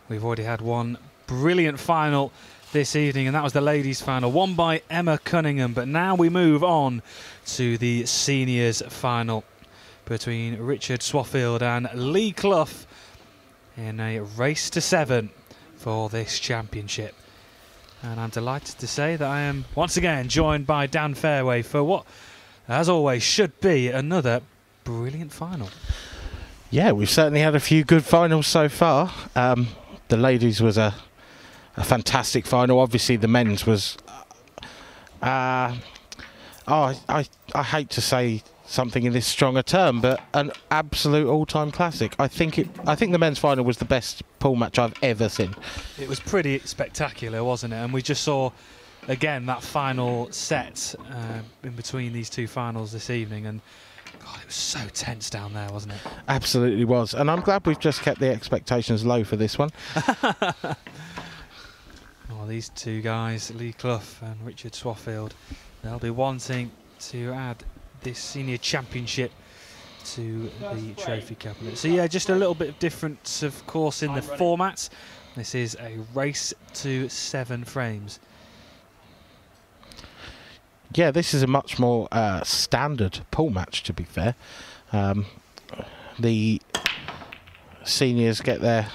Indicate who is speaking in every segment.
Speaker 1: We've already had one brilliant final this evening, and that was the ladies' final, won by Emma Cunningham. But now we move on to the seniors' final between Richard Swaffield and Lee Clough in a race to 7 for this championship. And I'm delighted to say that I am once again joined by Dan Fairway for what, as always, should be another brilliant final.
Speaker 2: Yeah, we've certainly had a few good finals so far. The ladies was a fantastic final. Obviously, the men's was. I hate to say something in this strong a term, but an absolute all-time classic. I think the men's final was the best pool match I've ever seen.
Speaker 1: It was pretty spectacular, wasn't it? And we just saw again that final set in between these two finals this evening, and God, it was so tense down there, wasn't it?
Speaker 2: Absolutely was. And I'm glad we've just kept the expectations low for this one.
Speaker 1: Well, these two guys, Lee Clough and Richard Swaffield, they'll be wanting to add this senior championship to the trophy cabinet. So yeah, just a little bit of difference, of course, in the formats. This is a race to 7 frames.
Speaker 2: Yeah, this is a much more standard pool match, to be fair. The seniors get their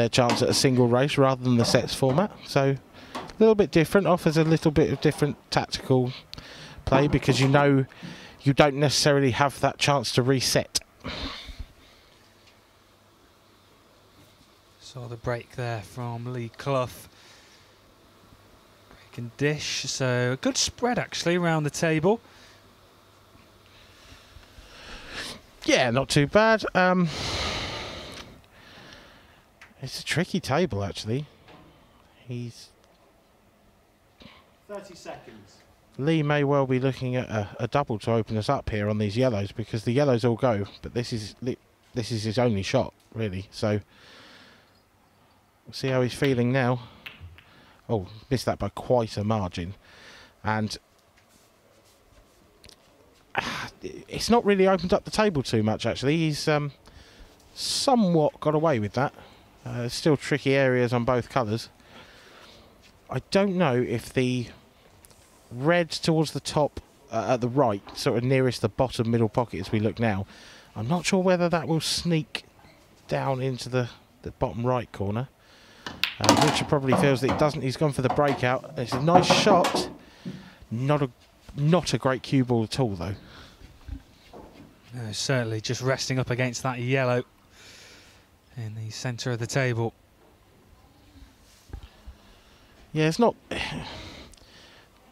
Speaker 2: chance at a single race rather than the sets format. So a little bit different, offers a little bit of different tactical play because you know you don't necessarily have that chance to reset.
Speaker 1: Saw the break there from Lee Clough. Break and dish, so a good spread actually around the table.
Speaker 2: Yeah, not too bad. It's a tricky table actually. He's
Speaker 3: 30 seconds.
Speaker 2: Lee may well be looking at a double to open us up here on these yellows because the yellows all go, but this is his only shot really. So we'll see how he's feeling now. Oh, missed that by quite a margin, and it's not really opened up the table too much actually. He's somewhat got away with that. Still tricky areas on both colours. I don't know if the red towards the top at the right, sort of nearest the bottom middle pocket as we look now, I'm not sure whether that will sneak down into the bottom right corner. Richard probably feels that it doesn't. He's gone for the breakout. It's a nice shot. Not a great cue ball at all though.
Speaker 1: No, certainly just resting up against that yellow in the centre of the table.
Speaker 2: Yeah, it's not.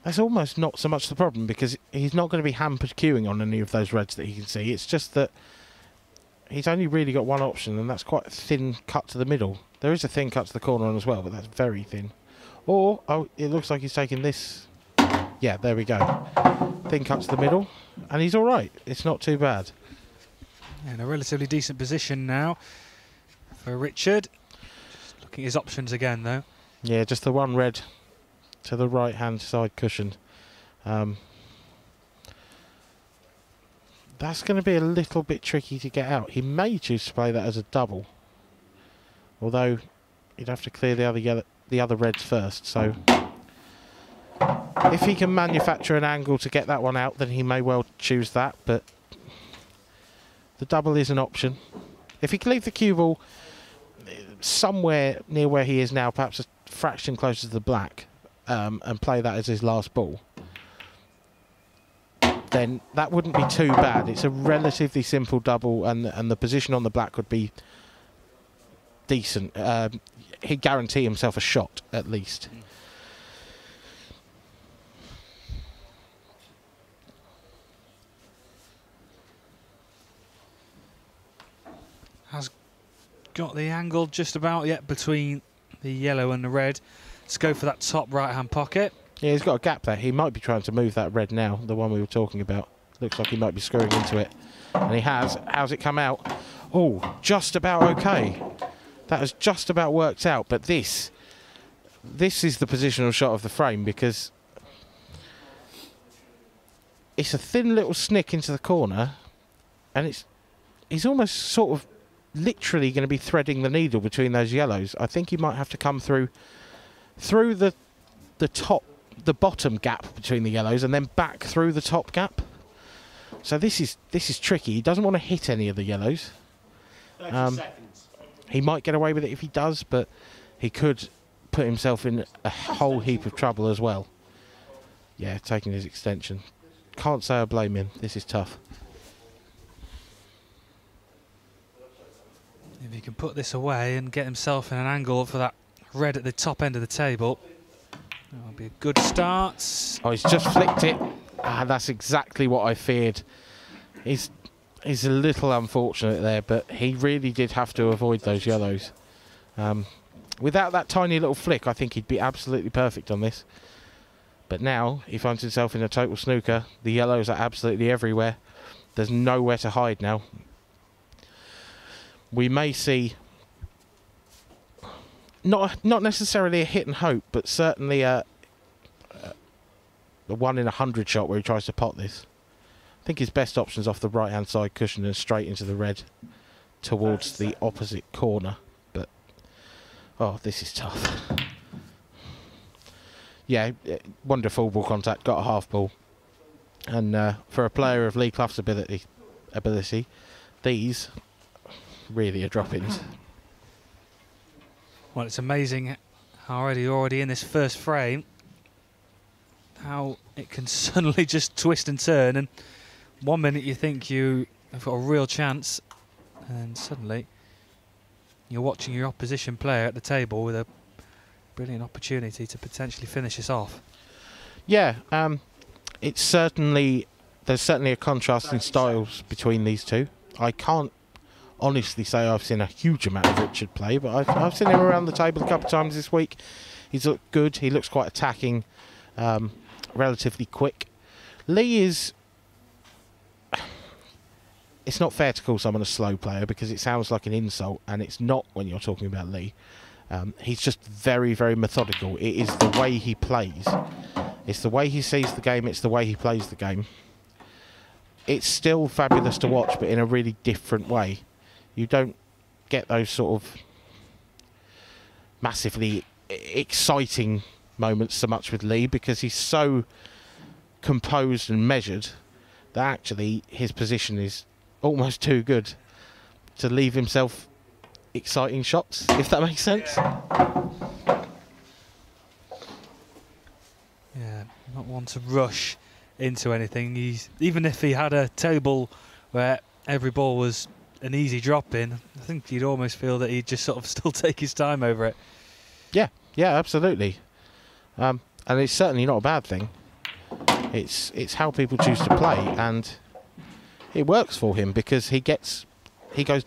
Speaker 2: That's almost not so much the problem because he's not going to be hampered queuing on any of those reds that he can see. It's just that he's only really got one option, and that's quite a thin cut to the middle. There is a thin cut to the corner on as well, but that's very thin. Or, oh, it looks like he's taking this. Yeah, there we go. Thin cut to the middle, and he's all right. It's not too bad.
Speaker 1: In a relatively decent position now for Richard. Just looking at his options again, though.
Speaker 2: Yeah, just the one red to the right-hand side cushion. That's going to be a little bit tricky to get out. He may choose to play that as a double, although he'd have to clear the other reds first. So if he can manufacture an angle to get that one out, then he may well choose that. But the double is an option. If he can leave the cue ball somewhere near where he is now, perhaps a fraction closer to the black, and play that as his last ball, then that wouldn't be too bad. It's a relatively simple double, and the position on the black would be decent. He'd guarantee himself a shot at least.
Speaker 1: Has got the angle just about yet between the yellow and the red. Let's go for that top right-hand pocket.
Speaker 2: Yeah, he's got a gap there. He might be trying to move that red now, the one we were talking about. Looks like he might be screwing into it. And he has. How's it come out? Oh, just about okay. That has just about worked out. But this is the positional shot of the frame because it's a thin little snick into the corner, and he's almost sort of literally going to be threading the needle between those yellows. I think he might have to come through the bottom gap between the yellows and then back through the top gap. So this is tricky. He doesn't want to hit any of the yellows.
Speaker 3: 30 seconds.
Speaker 2: He might get away with it if he does, but he could put himself in a whole heap of trouble as well. Yeah, taking his extension. Can't say I blame him. This is tough.
Speaker 1: If he can put this away and get himself in an angle for that red at the top end of the table, that'll be a good start.
Speaker 2: Oh, he's just flicked it. Ah, that's exactly what I feared. He's a little unfortunate there, but he really did have to avoid those yellows. Without that tiny little flick, I think he'd be absolutely perfect on this. But now he finds himself in a total snooker. The yellows are absolutely everywhere. There's nowhere to hide now. We may see not necessarily a hit and hope, but certainly the 1 in 100 shot where he tries to pot this. I think his best option is off the right hand side cushion and straight into the red towards the opposite corner. But oh, this is tough. Yeah, wonderful ball contact, got a half ball, and for a player of Lee Clough's ability, these really are drop-ins.
Speaker 1: Well, it's amazing how already in this first frame, how it can suddenly just twist and turn, and 1 minute you think you have got a real chance, and suddenly you're watching your opposition player at the table with a brilliant opportunity to potentially finish this off.
Speaker 2: Yeah, there's certainly a contrast in styles between these two. I can't honestly say I've seen a huge amount of Richard play, but I've seen him around the table a couple of times this week. He's looked good. He looks quite attacking, relatively quick. Lee is... It's not fair to call someone a slow player because it sounds like an insult, and it's not when you're talking about Lee. He's just very, very methodical. It is the way he plays. It's the way he sees the game. It's the way he plays the game. It's still fabulous to watch, but in a really different way. You don't get those sort of massively exciting moments so much with Lee because he's so composed and measured that actually his position is almost too good to leave himself exciting shots, if that makes sense.
Speaker 1: Yeah, not one to rush into anything. Even if he had a table where every ball was an easy drop in, I think you'd almost feel that he'd just sort of still take his time over it.
Speaker 2: Yeah, absolutely. And it's certainly not a bad thing. It's how people choose to play, and it works for him because he goes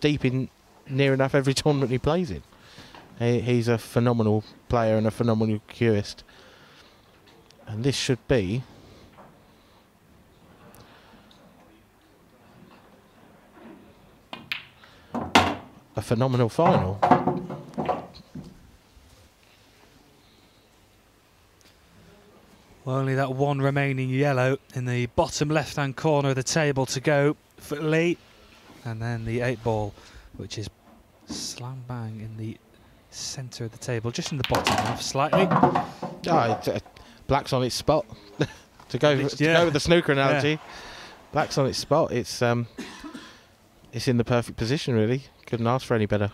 Speaker 2: deep in near enough every tournament he plays in. He's a phenomenal player and a phenomenal cueist. And this should be a phenomenal final.
Speaker 1: Well, only that one remaining yellow in the bottom left-hand corner of the table to go for Lee. And then the 8-ball, which is slam bang in the centre of the table, just in the bottom half slightly.
Speaker 2: Black's on its spot. to go with the snooker analogy. Yeah. Black's on its spot. It's in the perfect position, really. Couldn't ask for any better.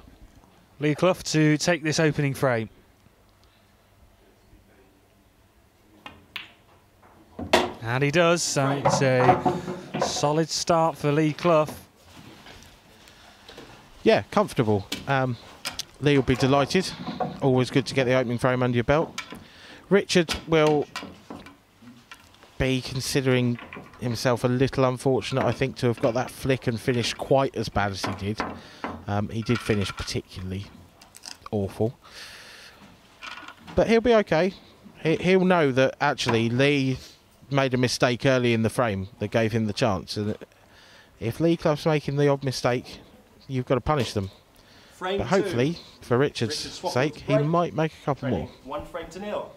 Speaker 1: Lee Clough to take this opening frame. And he does, so it's a solid start for Lee Clough.
Speaker 2: Yeah, comfortable. Lee will be delighted. Always good to get the opening frame under your belt. Richard will be considering himself a little unfortunate, I think, to have got that flick and finish quite as bad as he did. He did finish particularly awful. But he'll be okay. He'll know that actually Lee made a mistake early in the frame that gave him the chance. And if Lee Clough's making the odd mistake, you've got to punish them. But hopefully, for Richard's sake, he might make a couple more.
Speaker 3: 1 frame to 0.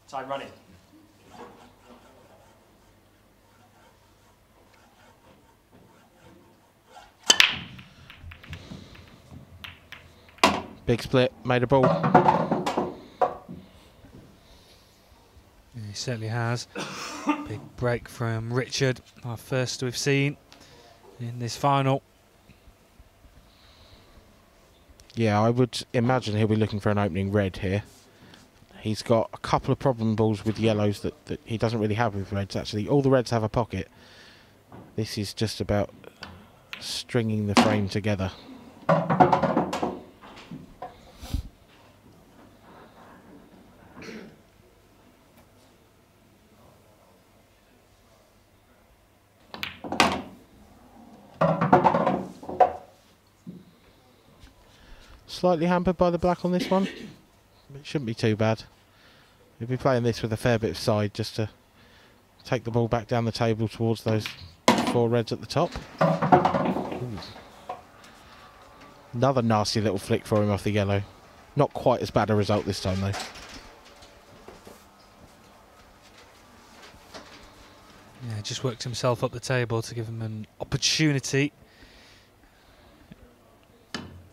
Speaker 3: Time running.
Speaker 2: Big split, made a ball.
Speaker 1: He certainly has. Big break from Richard, our first we've seen in this final.
Speaker 2: Yeah, I would imagine he'll be looking for an opening red here. He's got a couple of problem balls with yellows that he doesn't really have with reds, actually. All the reds have a pocket. This is just about stringing the frame together. Slightly hampered by the black on this one. It shouldn't be too bad. He'll be playing this with a fair bit of side just to take the ball back down the table towards those 4 reds at the top. Ooh. Another nasty little flick for him off the yellow. Not quite as bad a result this time though.
Speaker 1: Yeah, just worked himself up the table to give him an opportunity.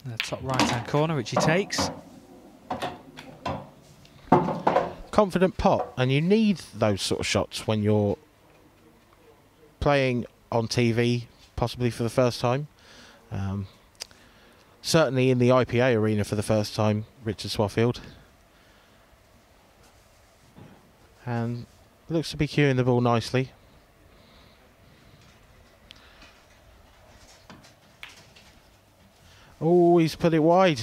Speaker 1: The top right-hand corner, which he takes.
Speaker 2: Confident pot, and you need those sort of shots when you're playing on TV, possibly for the first time. Certainly in the IPA arena for the first time, Richard Swaffield. And looks to be cueing the ball nicely. Oh, he's put it wide.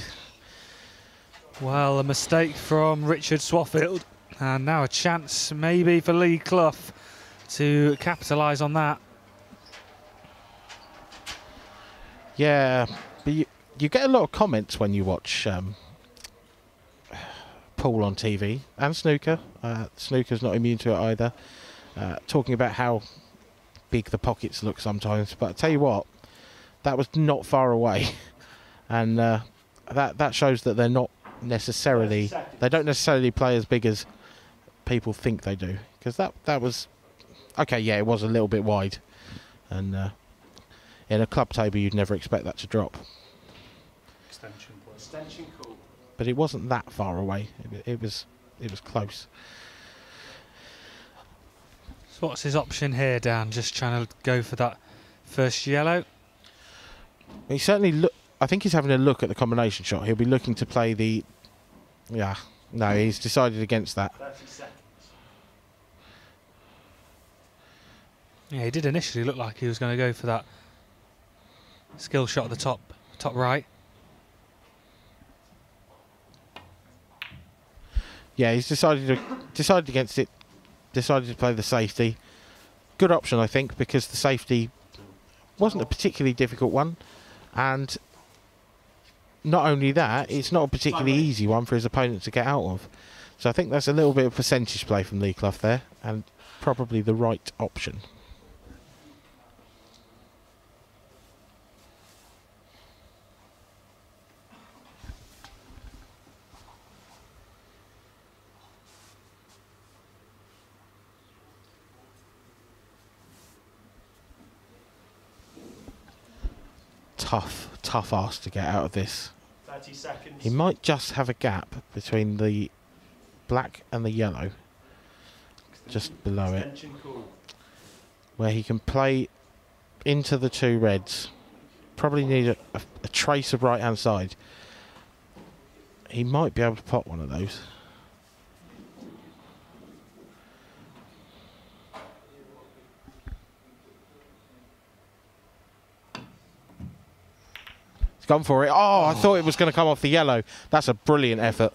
Speaker 1: Well, a mistake from Richard Swaffield. And now a chance maybe for Lee Clough to capitalise on that.
Speaker 2: Yeah, but you get a lot of comments when you watch pool on TV and snooker. Snooker's not immune to it either. Talking about how big the pockets look sometimes. But I tell you what, that was not far away. And that shows that they're not necessarily, they don't necessarily play as big as people think they do, because that was okay. Yeah, it was a little bit wide, and in a club table you'd never expect that to drop.
Speaker 3: Extension cool.
Speaker 2: But it wasn't that far away. It was close.
Speaker 1: So what's his option here, Dan? Just trying to go for that first yellow.
Speaker 2: He certainly I think he's having a look at the combination shot. He'll be looking to play the. Yeah, no, he's decided against that.
Speaker 3: 30 seconds.
Speaker 1: Yeah, he did initially look like he was going to go for that skill shot at the top right.
Speaker 2: Yeah, he's decided against it. Decided to play the safety. Good option, I think, because the safety wasn't a particularly difficult one, and not only that, it's not a particularly easy one for his opponent to get out of. So I think that's a little bit of percentage play from Lee Clough there, and probably the right option. Tough ask to get out of this.
Speaker 3: 30 seconds.
Speaker 2: He might just have a gap between the black and the yellow, just below it,
Speaker 3: Extension cool.
Speaker 2: where he can play into the 2 reds. Probably need a trace of right-hand side. He might be able to pot one of those. He's gone for it. Oh, I thought it was going to come off the yellow. That's a brilliant effort.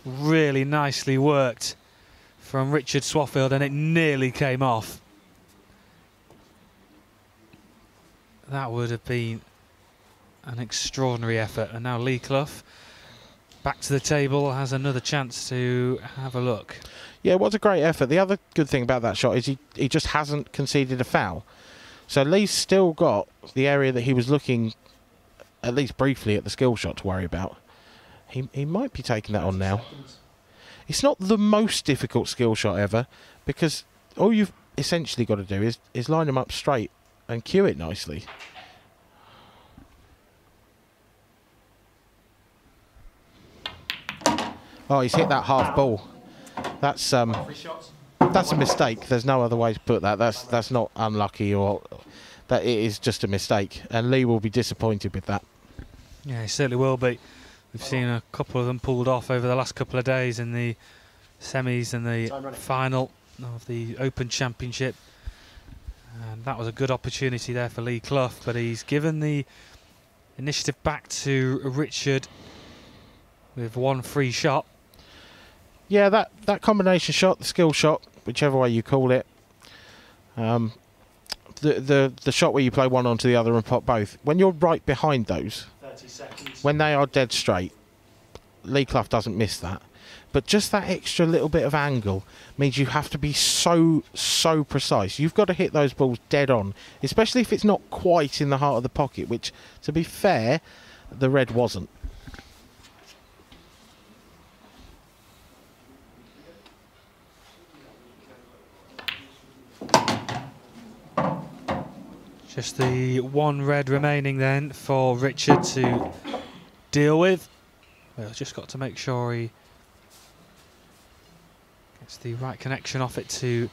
Speaker 1: Really nicely worked from Richard Swaffield, and it nearly came off. That would have been an extraordinary effort. And now Lee Clough back to the table, has another chance to have a look.
Speaker 2: Yeah, it was a great effort. The other good thing about that shot is he just hasn't conceded a foul. So Lee's still got the area that he was looking, at least briefly, at the skill shot to worry about. He might be taking that on now. It's not the most difficult skill shot ever, because all you've essentially got to do is line them up straight and cue it nicely. Oh, he's hit that half ball. That's
Speaker 3: Free shots.
Speaker 2: that's a mistake. There's no other way to put that. That's not unlucky, or that it is just a mistake. And Lee will be disappointed with that.
Speaker 1: Yeah, he certainly will be. We've seen a couple of them pulled off over the last couple of days in the semis and the final of the Open Championship. And that was a good opportunity there for Lee Clough, but he's given the initiative back to Richard with one free shot.
Speaker 2: Yeah, that combination shot, the skill shot, whichever way you call it, the shot where you play one onto the other and pop both. When you're right behind those,
Speaker 3: 30 seconds.
Speaker 2: when they are dead straight, Lee Clough doesn't miss that. But just that extra little bit of angle means you have to be so precise. You've got to hit those balls dead on, especially if it's not quite in the heart of the pocket, which, to be fair, the red wasn't.
Speaker 1: Just the one red remaining then for Richard to deal with. Well, just got to make sure he gets the right connection off it to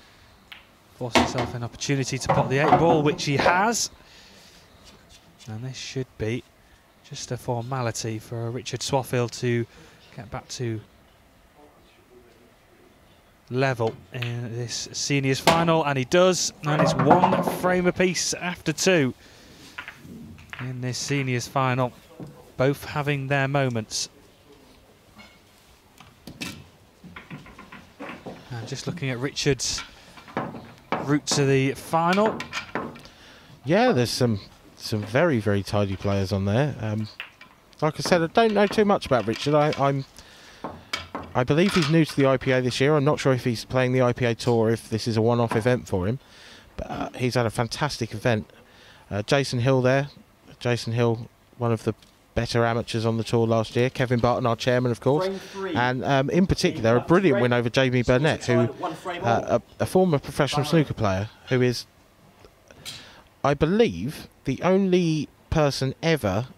Speaker 1: force himself an opportunity to pop the 8 ball, which he has. And this should be just a formality for Richard Swaffield to get back to level in this seniors final, and he does, and it's 1 frame apiece after 2 in this seniors final, both having their moments. And just looking at Richard's route to the final.
Speaker 2: Yeah, there's some very tidy players on there. Like I said, I don't know too much about Richard. I believe he's new to the IPA this year. I'm not sure if he's playing the IPA tour, if this is a one-off event for him. But he's had a fantastic event. Jason Hill there. Jason Hill, one of the better amateurs on the tour last year. Kevin Barton, our chairman, of course. And in particular, a brilliant win over Jamie Burnett, who a former professional snooker player, who is, I believe, the only person ever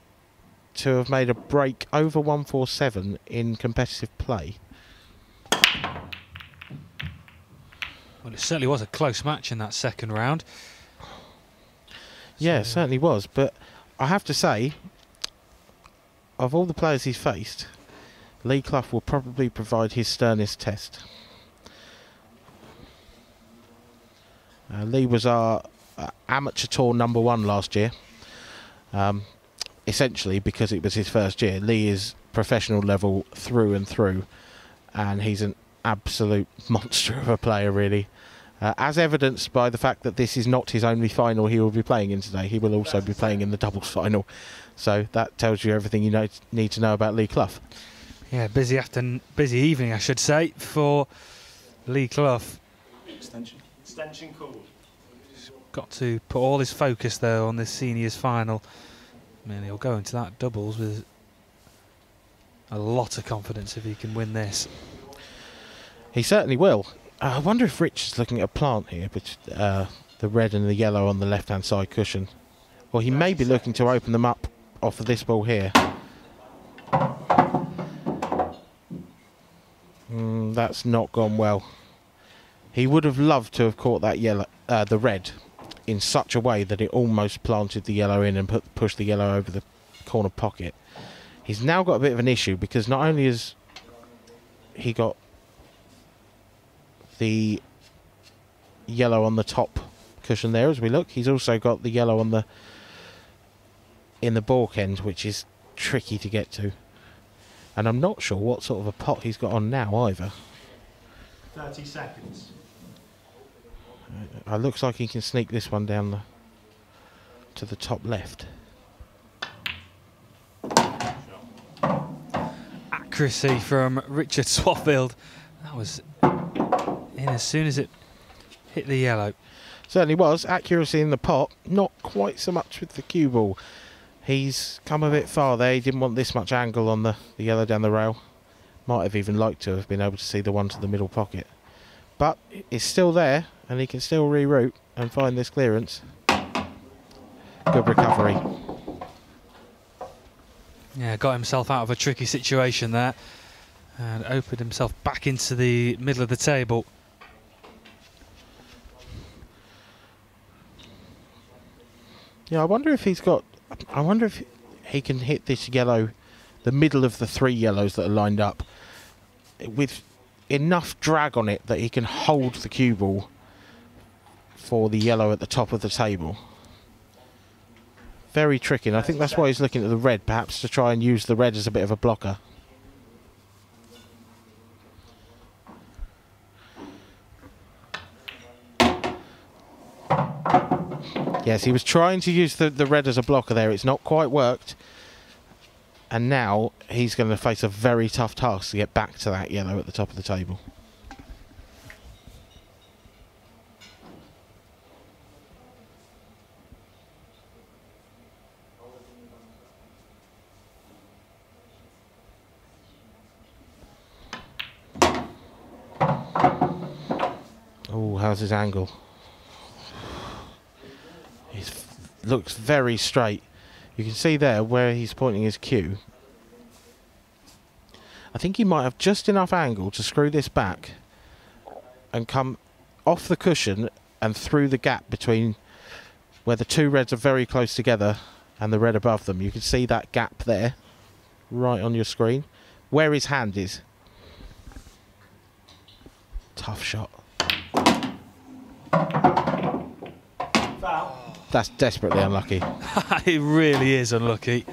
Speaker 2: to have made a break over 147 in competitive play.
Speaker 1: Well, it certainly was a close match in that second round.
Speaker 2: Yeah, it certainly was. But I have to say, of all the players he's faced, Lee Clough will probably provide his sternest test. Lee was our amateur tour #1 last year. Essentially because it was his first year. Lee is professional level through and through, and he's an absolute monster of a player, really. As evidenced by the fact that this is not his only final he will be playing in today. He will also be playing in the doubles final. So that tells you everything you need to know about Lee Clough.
Speaker 1: Yeah, busy evening, I should say, for Lee Clough.
Speaker 3: Extension called.
Speaker 1: He's got to put all his focus, though, on this seniors final. I mean, he'll go into that doubles with a lot of confidence if he can win this.
Speaker 2: He certainly will. I wonder if Rich is looking at a plant here, but the red and the yellow on the left-hand side cushion. Or he may be looking to open them up off of this ball here. That's not gone well. He would have loved to have caught that yellow, the red, in such a way that it almost planted the yellow in and pushed the yellow over the corner pocket. He's now got a bit of an issue, because not only has he got the yellow on the top cushion there as we look, he's also got the yellow on in the balk end, which is tricky to get to. And I'm not sure what sort of a pot he's got on now either.
Speaker 3: 30 seconds.
Speaker 2: It looks like he can sneak this one down to the top left.
Speaker 1: Accuracy from Richard Swaffield. That was in as soon as it hit the yellow.
Speaker 2: Certainly was. Accuracy in the pot, not quite so much with the cue ball. He's come a bit far there. He didn't want this much angle on the yellow down the rail. Might have even liked to have been able to see the one to the middle pocket. But it's still there, and he can still reroute and find this clearance. Good recovery.
Speaker 1: Yeah, got himself out of a tricky situation there. and opened himself back into the middle of the table.
Speaker 2: Yeah, I wonder if he's got... I wonder if he can hit this yellow, the middle of the 3 yellows that are lined up, with enough drag on it that he can hold the cue ball for the yellow at the top of the table. Very tricky, and I think that's why he's looking at the red, perhaps to try and use the red as a bit of a blocker. Yes, he was trying to use the red as a blocker there. It's not quite worked. And now he's going to face a very tough task to get back to that yellow at the top of the table. Oh, how's his angle? He looks very straight. You can see there where he's pointing his cue. I think he might have just enough angle to screw this back and come off the cushion and through the gap between where the 2 reds are very close together and the red above them. You can see that gap there, right on your screen, where his hand is. Tough shot.
Speaker 3: Foul.
Speaker 2: That's desperately unlucky.
Speaker 1: It really is unlucky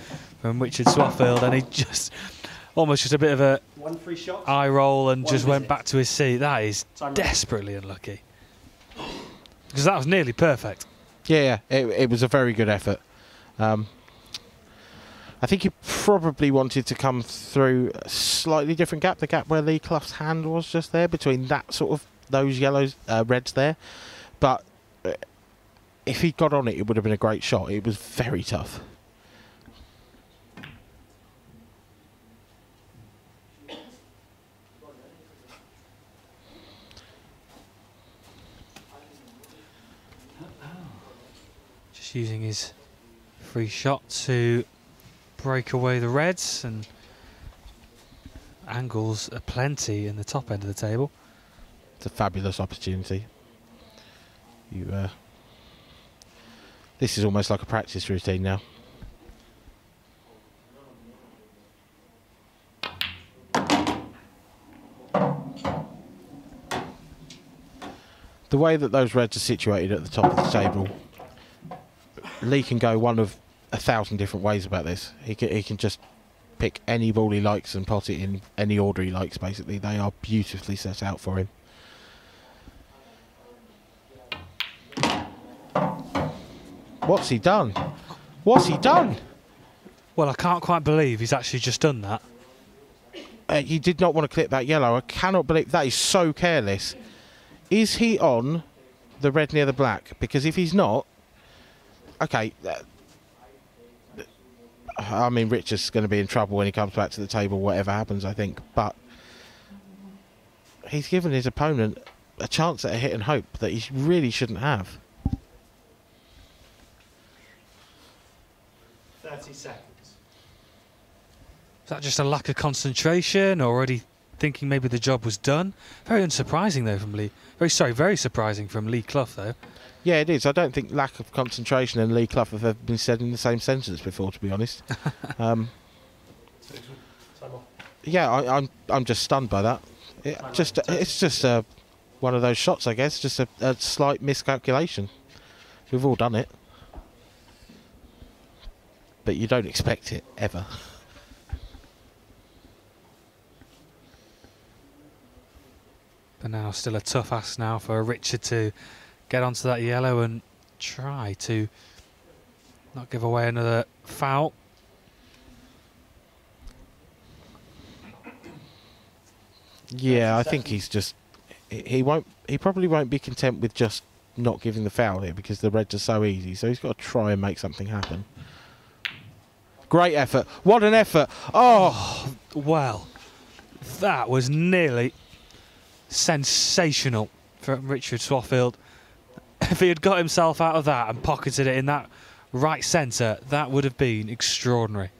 Speaker 1: from Richard Swaffield, and he just almost just a bit of a
Speaker 3: 1 free shot.
Speaker 1: eye roll and
Speaker 3: One
Speaker 1: just went
Speaker 3: visit.
Speaker 1: back to his seat. That is
Speaker 3: Time
Speaker 1: desperately unlucky, because that was nearly perfect.
Speaker 2: Yeah, it was a very good effort. I think he probably wanted to come through a slightly different gap, the gap where Lee Clough's hand was just there, between that sort of, those yellows, reds there. But if he got on it, it would have been a great shot. It was very tough.
Speaker 1: Just using his free shot to break away the reds, and angles are plenty in the top end of the table.
Speaker 2: It's a fabulous opportunity. This is almost like a practice routine now. The way that those reds are situated at the top of the table, Lee can go one of 1,000 different ways about this. He can just pick any ball he likes and pot it in any order he likes, basically. They are beautifully set out for him. What's he done? What's he done?
Speaker 1: Well, I can't quite believe he's actually just done that.
Speaker 2: He did not want to clip that yellow. I cannot believe that is so careless. Is he on the red near the black? Because if he's not, okay. I mean, Richard's going to be in trouble when he comes back to the table, whatever happens, I think. But he's given his opponent a chance at a hit and hope that he really shouldn't have.
Speaker 3: 30 seconds.
Speaker 1: Is that just a lack of concentration, or already thinking maybe the job was done? Very unsurprising though from Lee. Very surprising from Lee Clough though.
Speaker 2: Yeah, it is. I don't think lack of concentration and Lee Clough have ever been said in the same sentence before, to be honest.
Speaker 3: Time off.
Speaker 2: Yeah, I'm just stunned by that. It's just one of those shots, I guess. Just a slight miscalculation. We've all done it, but you don't expect it ever.
Speaker 1: But now still a tough ask now for Richard to get onto that yellow and try to not give away another foul.
Speaker 2: Yeah, I think he's just he probably won't be content with just not giving the foul here, because the reds are so easy. So he's got to try and make something happen. Great effort. What an effort. Oh,
Speaker 1: Well, that was nearly sensational from Richard Swaffield. If he had got himself out of that and pocketed it in that right centre, that would have been extraordinary.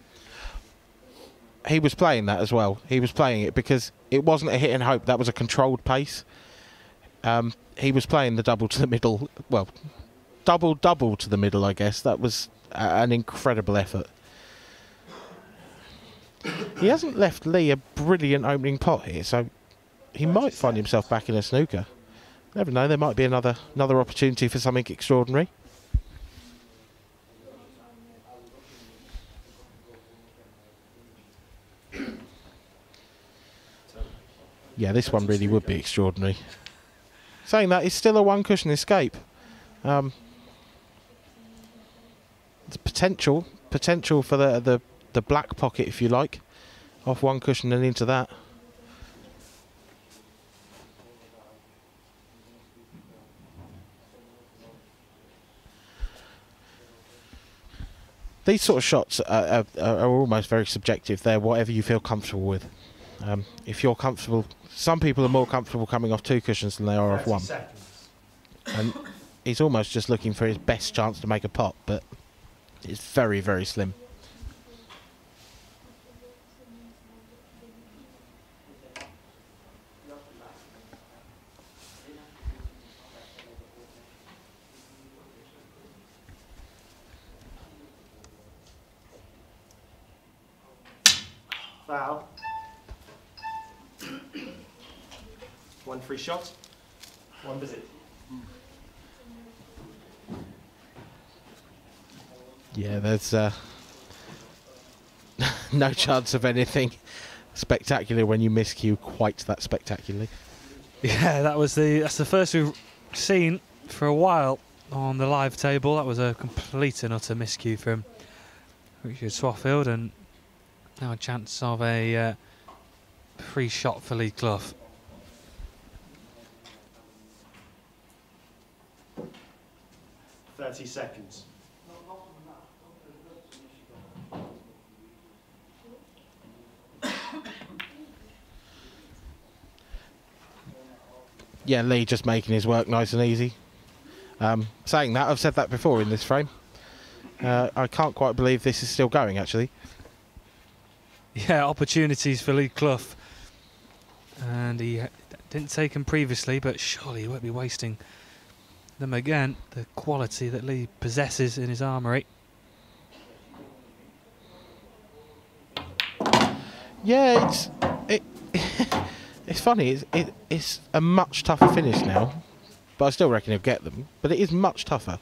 Speaker 2: he was playing that as well. He was playing it because it wasn't a hit and hope. That was a controlled pace. He was playing the double to the middle. Well, double to the middle, I guess. That was an incredible effort. He hasn't left Lee a brilliant opening pot here, so he might find himself back in a snooker. Never know, there might be another opportunity for something extraordinary. Yeah, this one really would be extraordinary. Saying that, it's still a one cushion escape. The potential for the black pocket, if you like, off one cushion and into that. These sort of shots are almost very subjective. They're whatever you feel comfortable with. If you're comfortable, some people are more comfortable coming off two cushions than they are off one. And he's almost just looking for his best chance to make a pot, but it's very, very slim.
Speaker 3: Foul. 1 free shot. 1 visit.
Speaker 2: Yeah, there's no chance of anything spectacular when you miscue quite that spectacularly.
Speaker 1: Yeah, that's the first we've seen for a while on the live table. That was a complete and utter miscue from Richard Swaffield, and now a chance of a free shot for Lee Clough.
Speaker 3: .30 seconds.
Speaker 2: Yeah, Lee just making his work nice and easy. Saying that, I've said that before in this frame. I can't quite believe this is still going, actually.
Speaker 1: Yeah, opportunities for Lee Clough. And he didn't take them previously, but surely he won't be wasting them again. The quality that Lee possesses in his armoury.
Speaker 2: Yeah, it's funny. It's a much tougher finish now, but I still reckon he'll get them. But it is much tougher.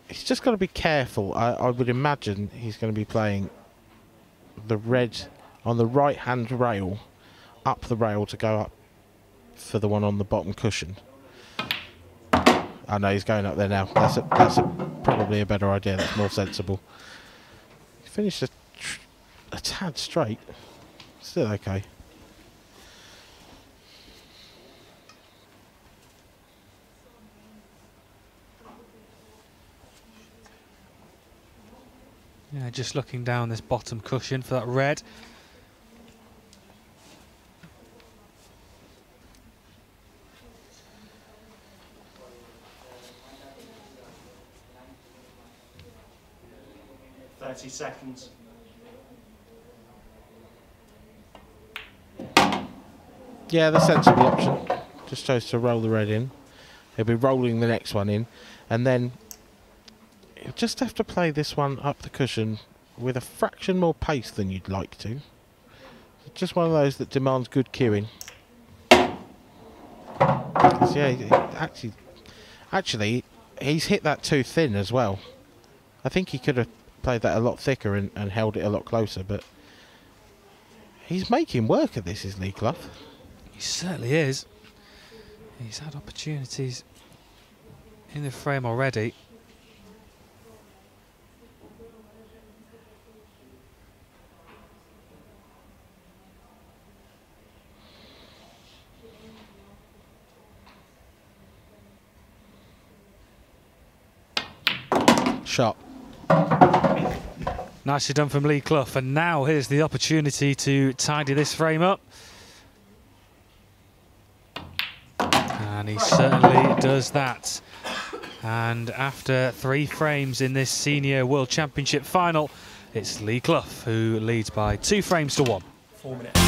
Speaker 2: He's just got to be careful. I would imagine he's going to be playing the red on the right-hand rail, up the rail to go up for the one on the bottom cushion. I know he's going up there now. That's probably a better idea. That's more sensible. He finished a tad straight. Still okay.
Speaker 1: Yeah, just looking down this bottom cushion for that red.
Speaker 3: .30 seconds.
Speaker 2: Yeah, the sensible option. Just chose to roll the red in. He'll be rolling the next one in, and then you'll just have to play this one up the cushion with a fraction more pace than you'd like to. It's just one of those that demands good cueing. Yeah, actually, he's hit that too thin as well. I think he could have played that a lot thicker and held it a lot closer, but he's making work of this, is Lee Clough?
Speaker 1: He certainly is. He's had opportunities in the frame already.
Speaker 2: Shot.
Speaker 1: Nicely done from Lee Clough, and now here's the opportunity to tidy this frame up. And he certainly does that. And after 3 frames in this Senior World Championship final, it's Lee Clough who leads by 2 frames to 1.
Speaker 3: 4 minutes.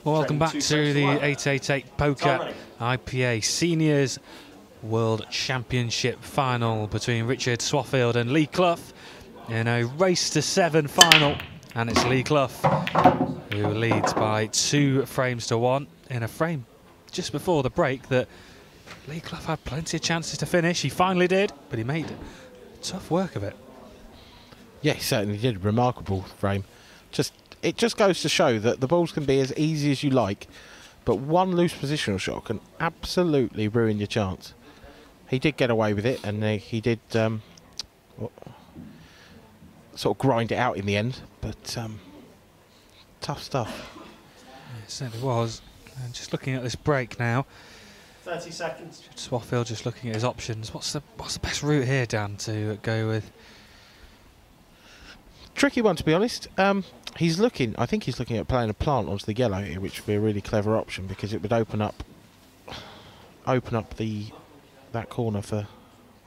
Speaker 1: Well, welcome back to the 888 Poker IPA Seniors World Championship final between Richard Swaffield and Lee Clough in a race to 7 final, and it's Lee Clough who leads by 2 frames to 1 in a frame just before the break that Lee Clough had plenty of chances to finish. He finally did, but he made tough work of it.
Speaker 2: Yeah, he certainly did. Remarkable frame. It just goes to show that the balls can be as easy as you like, but one loose positional shot can absolutely ruin your chance. He did get away with it, and he did sort of grind it out in the end, but tough stuff.
Speaker 1: It certainly was. And just looking at this break now,
Speaker 3: 30 seconds.
Speaker 1: Swaffield just looking at his options. What's the best route here, Dan, to go with?
Speaker 2: Tricky one, to be honest. He's looking. I think he's looking at playing a plant onto the yellow here, which would be a really clever option because it would open up that corner for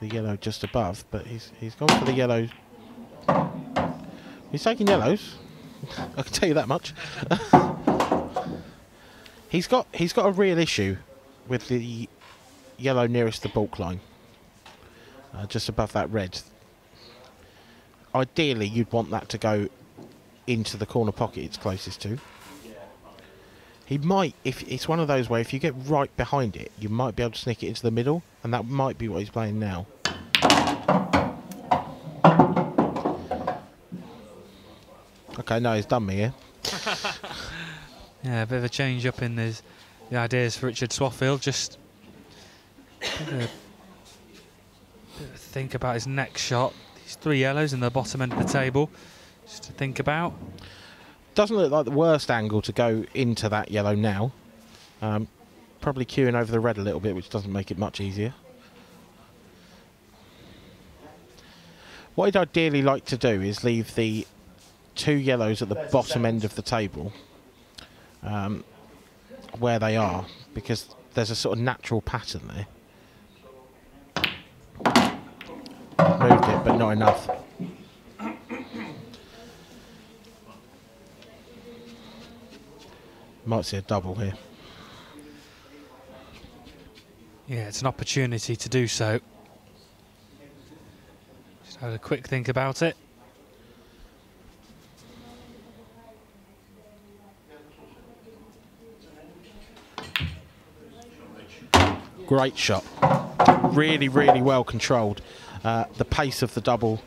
Speaker 2: the yellow just above. But he's gone for the yellow. He's taking yellows. I can tell you that much. He's got a real issue with the yellow nearest the baulk line, just above that red. Ideally, you'd want that to go into the corner pocket it's closest to. He might, if it's one of those where if you get right behind it, you might be able to sneak it into the middle, and that might be what he's playing now. Okay, no, he's done me here.
Speaker 1: Yeah, a bit of a change up in the ideas for Richard Swaffield. Just think about his next shot. These 3 yellows in the bottom end of the table, just to think about.
Speaker 2: Doesn't look like the worst angle to go into that yellow now. Probably queuing over the red a little bit, which doesn't make it much easier. What I'd ideally like to do is leave the 2 yellows at the bottom end of the table where they are, because there's a sort of natural pattern there. Moved it, but not enough. Might see a double here.
Speaker 1: Yeah, it's an opportunity to do so. Just had a quick think about it.
Speaker 2: Great shot. Really, really well controlled. The pace of the double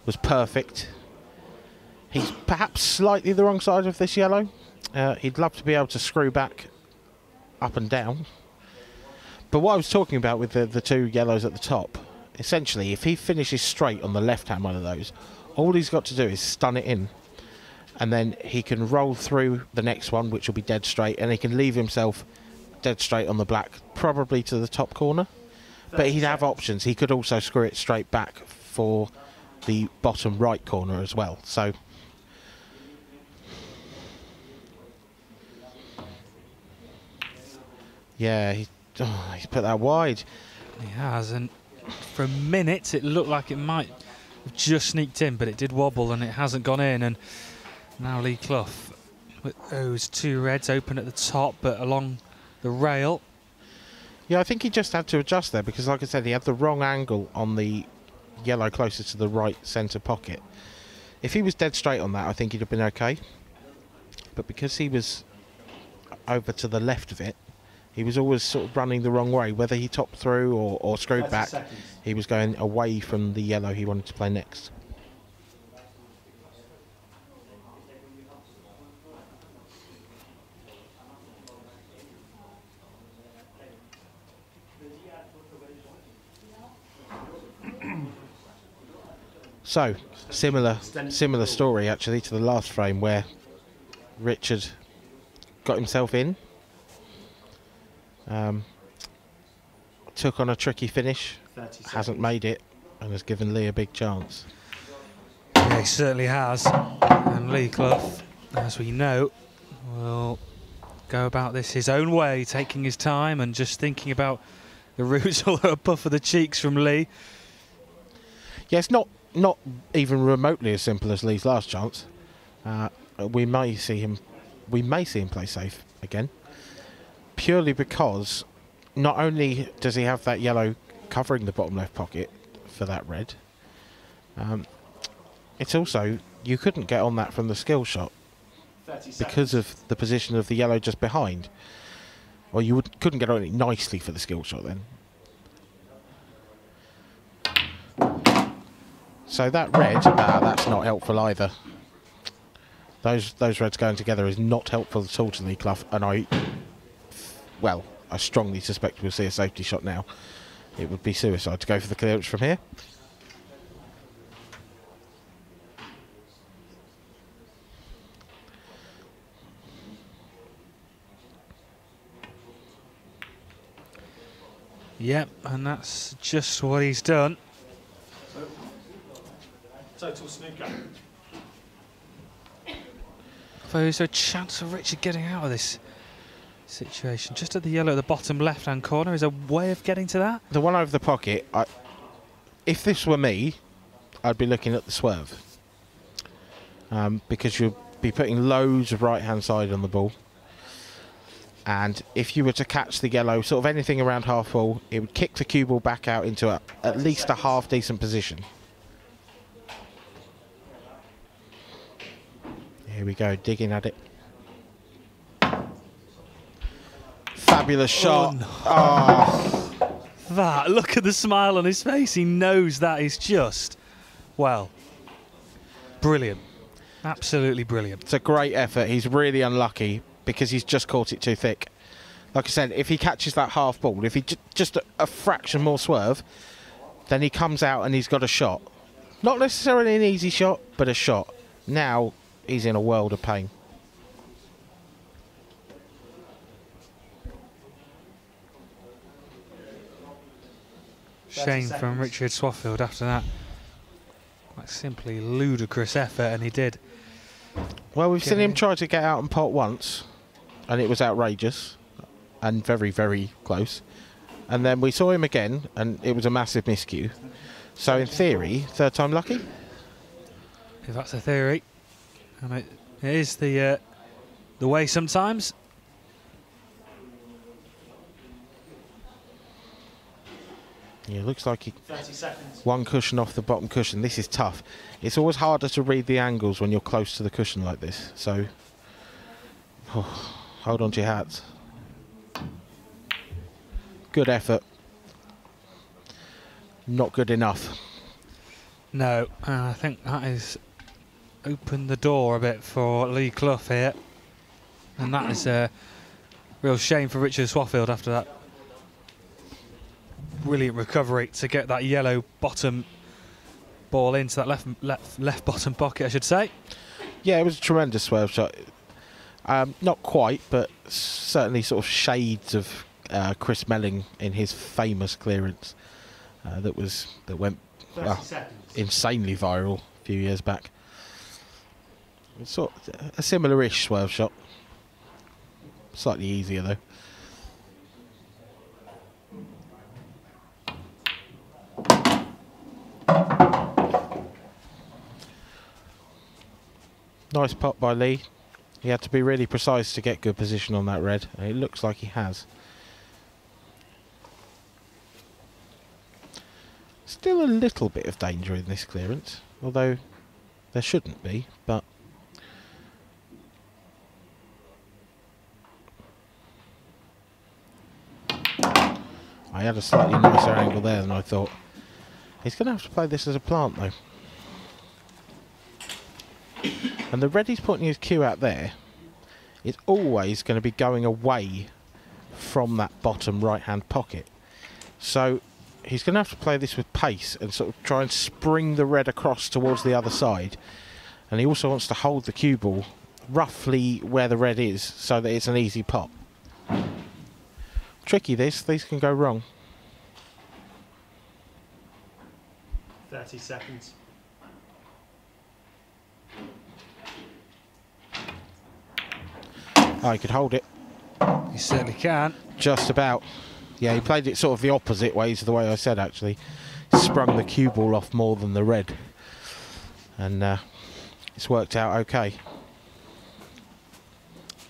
Speaker 2: was perfect. He's perhaps slightly the wrong side of this yellow. He'd love to be able to screw back up and down. But what I was talking about with the 2 yellows at the top, essentially, if he finishes straight on the left-hand one of those, all he's got to do is stun it in. And then he can roll through the next one, which will be dead straight, and he can leave himself dead straight on the black, probably to the top corner. But he'd have options. He could also screw it straight back for the bottom right corner as well. So yeah, he's put that wide.
Speaker 1: He has, and for a minute it looked like it might have just sneaked in, but it did wobble and it hasn't gone in. And now Lee Clough with those 2 reds open at the top, but along the rail.
Speaker 2: Yeah, I think he just had to adjust there because, like I said, he had the wrong angle on the yellow closest to the right centre pocket. If he was dead straight on that, I think he'd have been okay. But because he was over to the left of it, he was always sort of running the wrong way. Whether he topped through or screwed back, he was going away from the yellow he wanted to play next. So, similar story actually to the last frame where Richard got himself in, took on a tricky finish, hasn't made it, and has given Lee a big chance.
Speaker 1: Yeah, he certainly has. And Lee Clough, as we know, will go about this his own way, taking his time and just thinking about the routes, although a puff of the cheeks from Lee.
Speaker 2: Yeah, it's not even remotely as simple as Lee's last chance. We may see him play safe again, purely because not only does he have that yellow covering the bottom left pocket for that red, it's also you couldn't get on that from the skill shot because of the position of the yellow just behind. Well, you couldn't get on it nicely for the skill shot then. So that red, that's not helpful either. Those reds going together is not helpful at all to Lee Clough, and I well, I strongly suspect we'll see a safety shot now. It would be suicide to go for the clearance from here.
Speaker 1: Yep, and that's just what he's done.
Speaker 3: Total snooker.
Speaker 1: So is there a chance of Richard getting out of this situation? Just at the yellow at the bottom left-hand corner. Is there a way of getting to that?
Speaker 2: The one over the pocket, if this were me, I'd be looking at the swerve. Because you'll be putting loads of right-hand side on the ball. And if you were to catch the yellow, sort of anything around half ball, it would kick the cue ball back out into at least a half-decent position. Here we go, digging at it. Fabulous shot.
Speaker 1: Oh, no. That, look at the smile on his face. He knows that is just, well, brilliant. Absolutely brilliant.
Speaker 2: It's a great effort. He's really unlucky because he's just caught it too thick. Like I said, if he catches that half ball, if he just a fraction more swerve, then he comes out and he's got a shot. Not necessarily an easy shot, but a shot. Now he's in a world of pain.
Speaker 1: Shame from Richard Swaffield after that. Quite simply ludicrous effort, and he did.
Speaker 2: Well, we've seen him try to get out and pot once, and it was outrageous and very, very close. And then we saw him again, and it was a massive miscue. So in theory, third time lucky?
Speaker 1: If that's a theory. And it is the way sometimes.
Speaker 2: Yeah, looks like he
Speaker 3: 30 seconds.
Speaker 2: one cushion off the bottom cushion. This is tough. It's always harder to read the angles when you're close to the cushion like this. So, hold on to your hats. Good effort. Not good enough.
Speaker 1: No, I think that has opened the door a bit for Lee Clough here. And that is a real shame for Richard Swaffield after that brilliant recovery to get that yellow bottom ball into that left bottom pocket, I should say.
Speaker 2: Yeah, it was a tremendous swerve shot. Not quite, but certainly sort of shades of Chris Melling in his famous clearance that went insanely viral a few years back. It's sort of a similar-ish swerve shot, slightly easier though. Nice pot by Lee. He had to be really precise to get good position on that red, and it looks like he has. Still a little bit of danger in this clearance, although there shouldn't be, but I had a slightly nicer angle there than I thought. He's going to have to play this as a plant though. And the red he's putting his cue out there is always going to be going away from that bottom right hand pocket. So he's going to have to play this with pace and sort of try and spring the red across towards the other side. And he also wants to hold the cue ball roughly where the red is so that it's an easy pop. Tricky this, these can go wrong.
Speaker 3: 30 seconds.
Speaker 2: Oh, he could hold it.
Speaker 1: He certainly can.
Speaker 2: Just about. Yeah, he played it sort of the opposite way to the way I said, actually. Sprung the cue ball off more than the red. And it's worked out okay.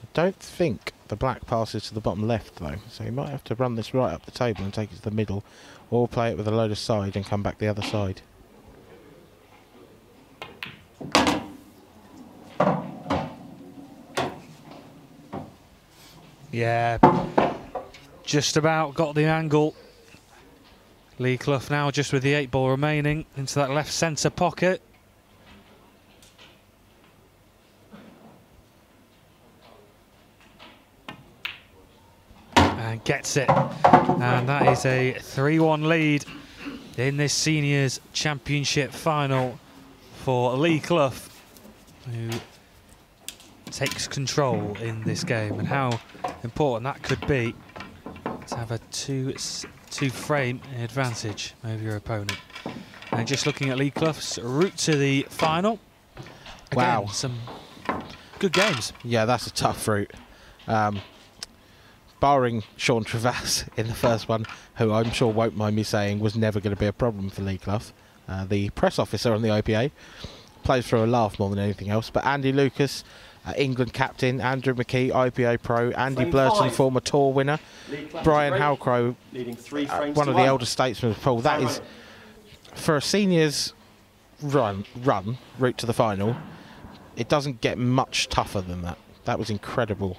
Speaker 2: I don't think the black passes to the bottom left, though. So he might have to run this right up the table and take it to the middle, or play it with a load of side and come back the other side.
Speaker 1: Yeah, just about got the angle. Lee Clough now just with the 8 ball remaining into that left centre pocket. and gets it. And that is a 3-1 lead in this Seniors Championship final for Lee Clough, who takes control in this game. And how important that could be to have a two-frame advantage over your opponent. And just looking at Lee Clough's route to the final. Again,
Speaker 2: Wow.
Speaker 1: some good games.
Speaker 2: Yeah, that's a tough route. Barring Sean Travass in the first one, who I'm sure won't mind me saying was never going to be a problem for Lee Clough, the press officer on the IPA, plays for a laugh more than anything else. But Andy Lucas, England captain, Andrew McKee, IPA pro, Andy
Speaker 3: Frame
Speaker 2: Blurton,
Speaker 3: 5.
Speaker 2: former tour winner,
Speaker 3: Lee Clough
Speaker 2: Brian
Speaker 3: to break,
Speaker 2: Halcrow,
Speaker 3: leading 3 frames
Speaker 2: one
Speaker 3: to
Speaker 2: of the
Speaker 3: 1.
Speaker 2: elder statesmen of Paul. That is, for a seniors run route to the final, it doesn't get much tougher than that. That was incredible.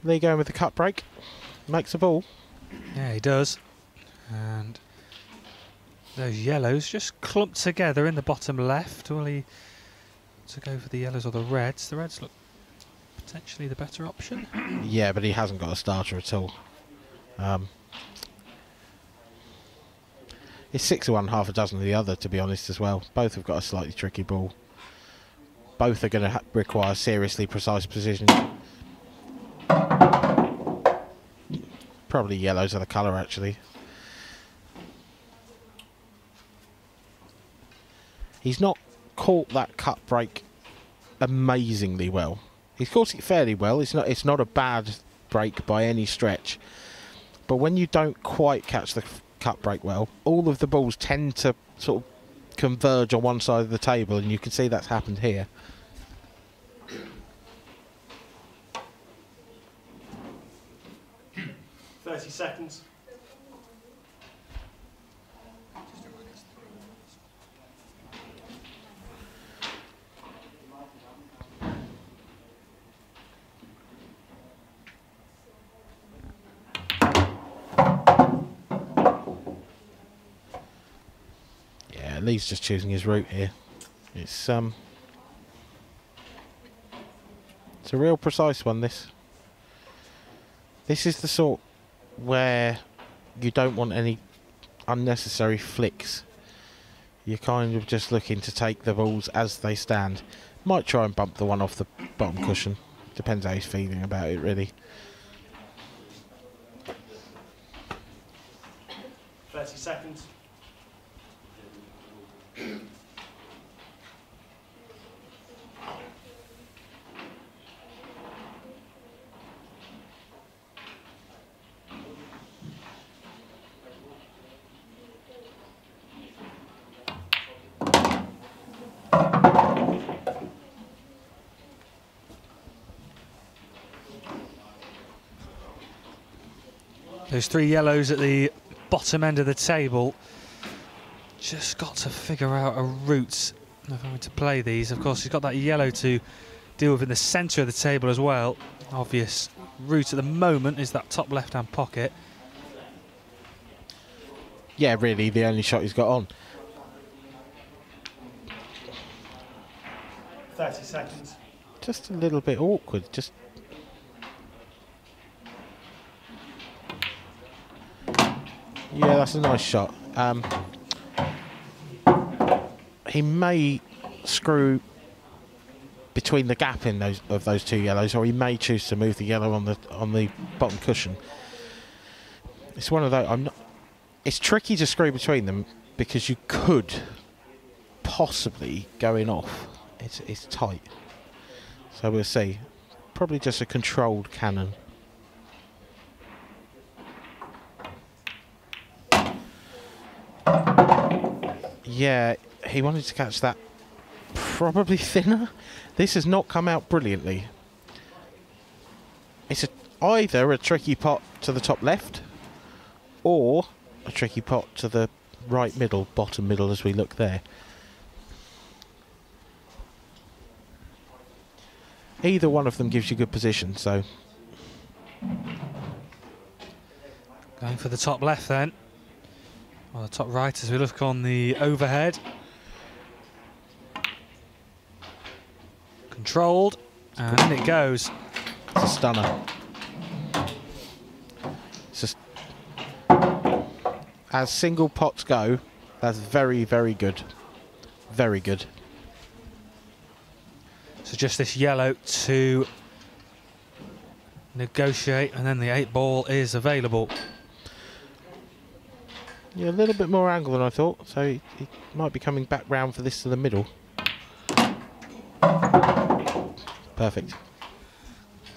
Speaker 2: Lee going with the cut break, makes a ball.
Speaker 1: Yeah, he does. And those yellows just clumped together in the bottom left. Will he to go for the yellows or the reds? The reds look potentially the better option.
Speaker 2: Yeah, but he hasn't got a starter at all. It's 6 of one, half a dozen of the other, to be honest, as well. Both have got a slightly tricky ball. Both are going to require seriously precise positioning. Probably yellows are the colour, actually. He's not caught that cut break amazingly well. He's caught it fairly well. It's not a bad break by any stretch. But when you don't quite catch the cut break well, all of the balls tend to sort of converge on one side of the table, and you can see that's happened here.
Speaker 3: Seconds.
Speaker 2: Yeah, Lee's just choosing his route here. It's a real precise one, this. This is the sort where you don't want any unnecessary flicks. You're kind of just looking to take the balls as they stand. Might try and bump the one off the bottom cushion. Depends how he's feeling about it, really.
Speaker 3: 30 seconds.
Speaker 1: Those 3 yellows at the bottom end of the table. Just got to figure out a route of having to play these. Of course, he's got that yellow to deal with in the centre of the table as well. Obvious route at the moment is that top left-hand pocket.
Speaker 2: Yeah, really, the only shot he's got on.
Speaker 3: 30 seconds.
Speaker 2: Just a little bit awkward. Just. Yeah, that's a nice shot. He may screw between the gap in those 2 yellows, or he may choose to move the yellow on the bottom cushion. It's one of those. It's tricky to screw between them because you could possibly go in off. It's tight. So we'll see. Probably just a controlled cannon. Yeah, he wanted to catch that probably thinner. This has not come out brilliantly. It's either a tricky pot to the top left or a tricky pot to the right middle, bottom middle as we look there. either one of them gives you good position. So
Speaker 1: Going for the top left then. Or the top right as we look on the overhead. Controlled, and in it goes.
Speaker 2: it's a stunner. It's just, as single pots go, that's very, very good. Very good.
Speaker 1: So just this yellow to negotiate, and then the 8-ball is available.
Speaker 2: Yeah, a little bit more angle than I thought, so he might be coming back round for this to the middle. Perfect.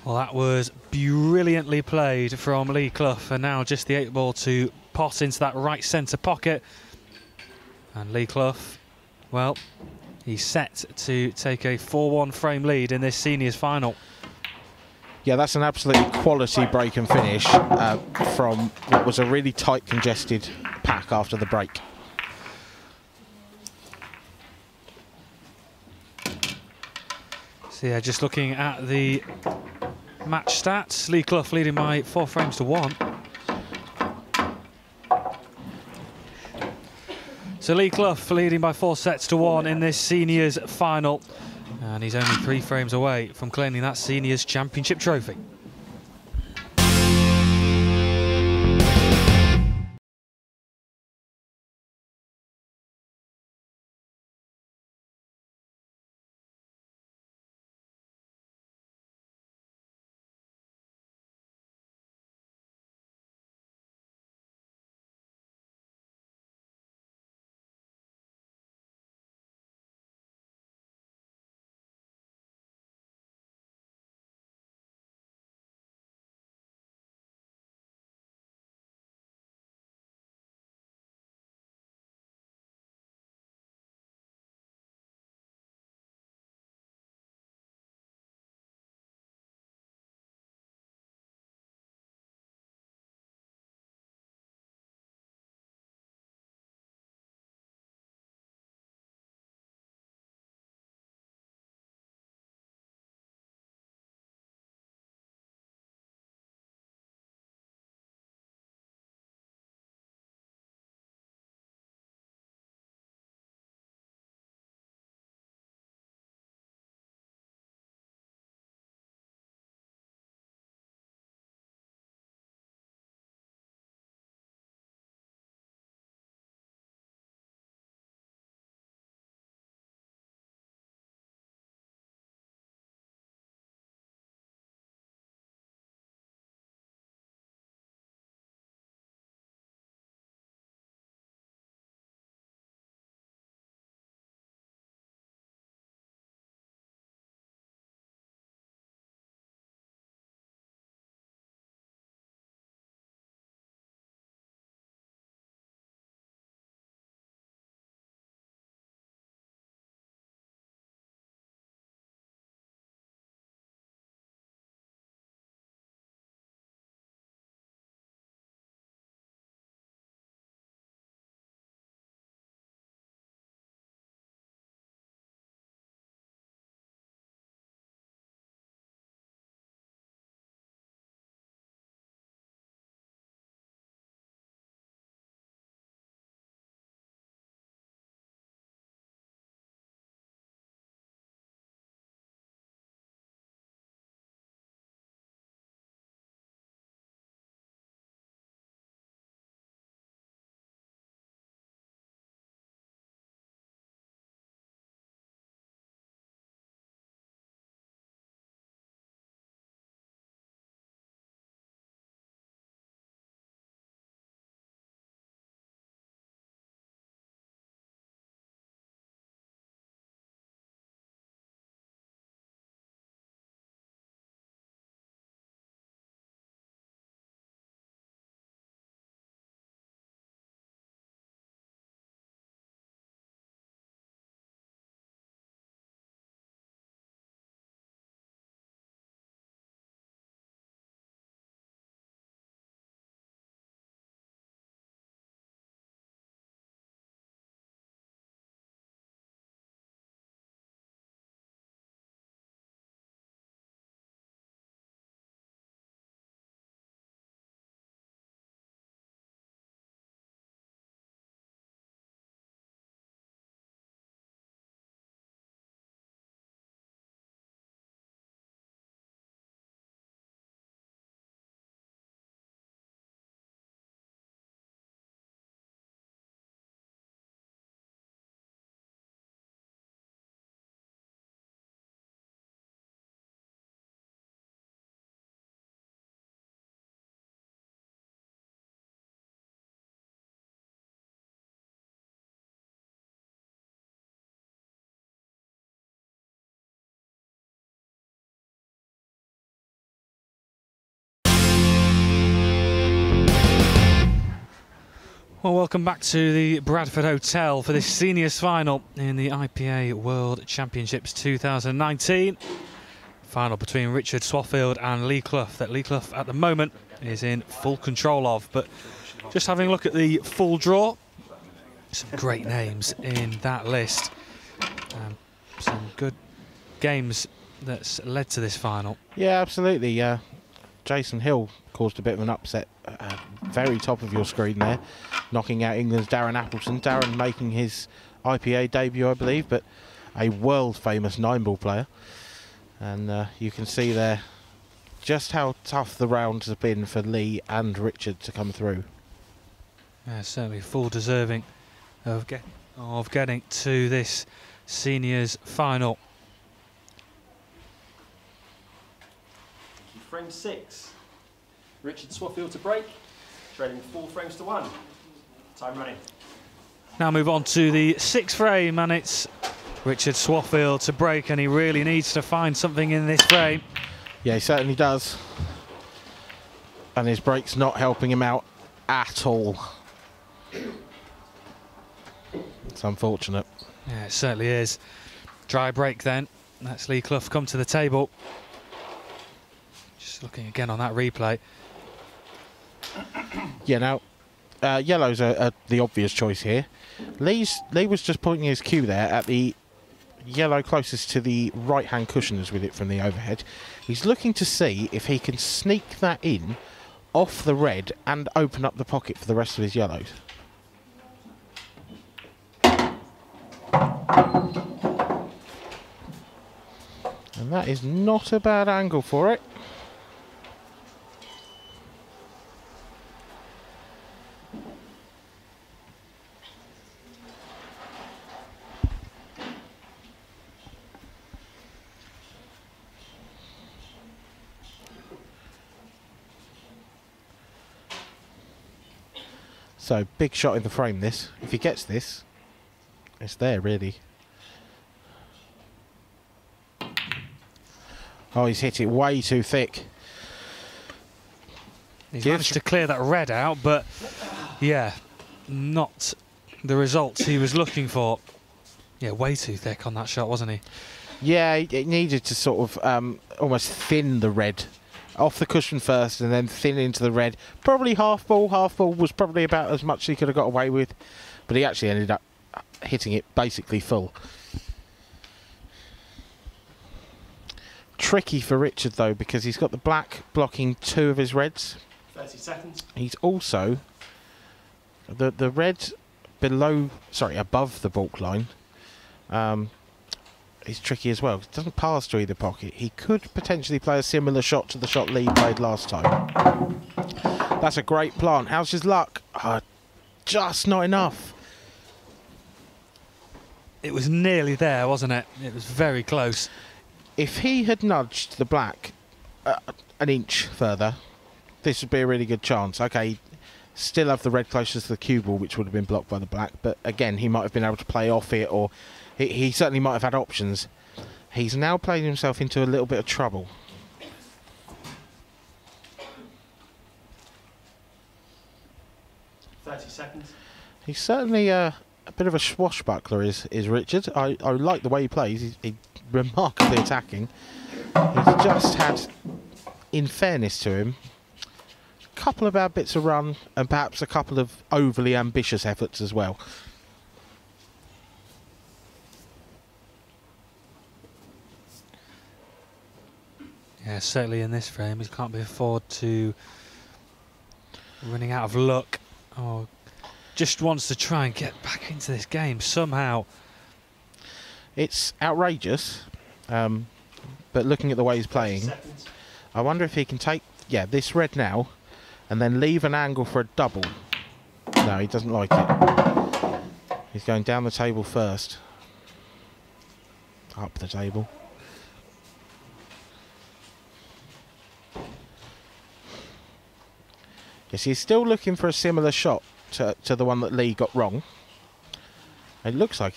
Speaker 1: Well, that was brilliantly played from Lee Clough, and now just the 8-ball to pot into that right centre pocket. And Lee Clough, well, he's set to take a 4-1 frame lead in this seniors final.
Speaker 2: Yeah, that's an absolutely quality break and finish from what was a really tight, congested pack after the break.
Speaker 1: So yeah, just looking at the match stats, Lee Clough leading by 4 frames to 1. So Lee Clough leading by 4 sets to 1 in this seniors final, and he's only 3 frames away from claiming that seniors championship trophy. Well, welcome back to the Bradford Hotel for this seniors final in the IPA World Championships 2019. Final between Richard Swaffield and Lee Clough, that Lee Clough at the moment is in full control of. But just having a look at the full draw, some great names in that list. Some good games that's led to this final.
Speaker 2: Yeah, absolutely. Jason Hill caused a bit of an upset. Very top of your screen there, knocking out England's Darren Appleton. Darren making his IPA debut, I believe, but a world-famous 9-ball player. And you can see there just how tough the rounds have been for Lee and Richard to come through.
Speaker 1: Yeah, certainly full deserving of getting to this seniors final.
Speaker 3: Frame 6. Richard Swaffield to break. Trailing 4 frames to 1. Time running.
Speaker 1: Now move on to the 6th frame, and it's Richard Swaffield to break, and he really needs to find something in this frame.
Speaker 2: Yeah, he certainly does. And his break's not helping him out at all. It's unfortunate.
Speaker 1: Yeah, it certainly is. Dry break then. That's Lee Clough come to the table. Just looking again on that replay.
Speaker 2: Yeah, now, yellows are the obvious choice here. Lee was just pointing his cue there at the yellow closest to the right-hand cushions with it from the overhead. He's looking to see if he can sneak that in off the red and open up the pocket for the rest of his yellows. And that is not a bad angle for it. So, big shot in the frame this. If he gets this, it's there really. Oh, he's hit it way too thick.
Speaker 1: He's managed to clear that red out, but yeah, not the results he was looking for. Yeah, way too thick on that shot, wasn't he?
Speaker 2: Yeah, it needed to sort of almost thin the red off the cushion first and then thin into the red. Probably half ball. Half ball was probably about as much as he could have got away with, but he actually ended up hitting it basically full. Tricky for Richard though, because he's got the black blocking 2 of his reds.
Speaker 3: 30 seconds.
Speaker 2: He's also the red above the balk line. Is tricky as well. It doesn't pass to either pocket. He could potentially play a similar shot to the shot Lee played last time. That's a great plant. How's his luck? Just not enough.
Speaker 1: It was nearly there, wasn't it? It was very close.
Speaker 2: If he had nudged the black an inch further, this would be a really good chance. Okay, still have the red closest to the cue ball, which would have been blocked by the black, but again, he might have been able to play off it, or he certainly might have had options. He's now playing himself into a little bit of trouble.
Speaker 3: .30 seconds.
Speaker 2: He's certainly a bit of a swashbuckler, is Richard. I like the way he plays. He's remarkably attacking. He's just had, in fairness to him, a couple of bad bits of run and perhaps a couple of overly ambitious efforts as well.
Speaker 1: Yeah, certainly in this frame, he can't be afford to running out of luck. Or just wants to try and get back into this game somehow.
Speaker 2: It's outrageous, but looking at the way he's playing, I wonder if he can take this red now and then leave an angle for a double. No, he doesn't like it. He's going down the table first. Up the table. Yes, he's still looking for a similar shot to the one that Lee got wrong. It looks like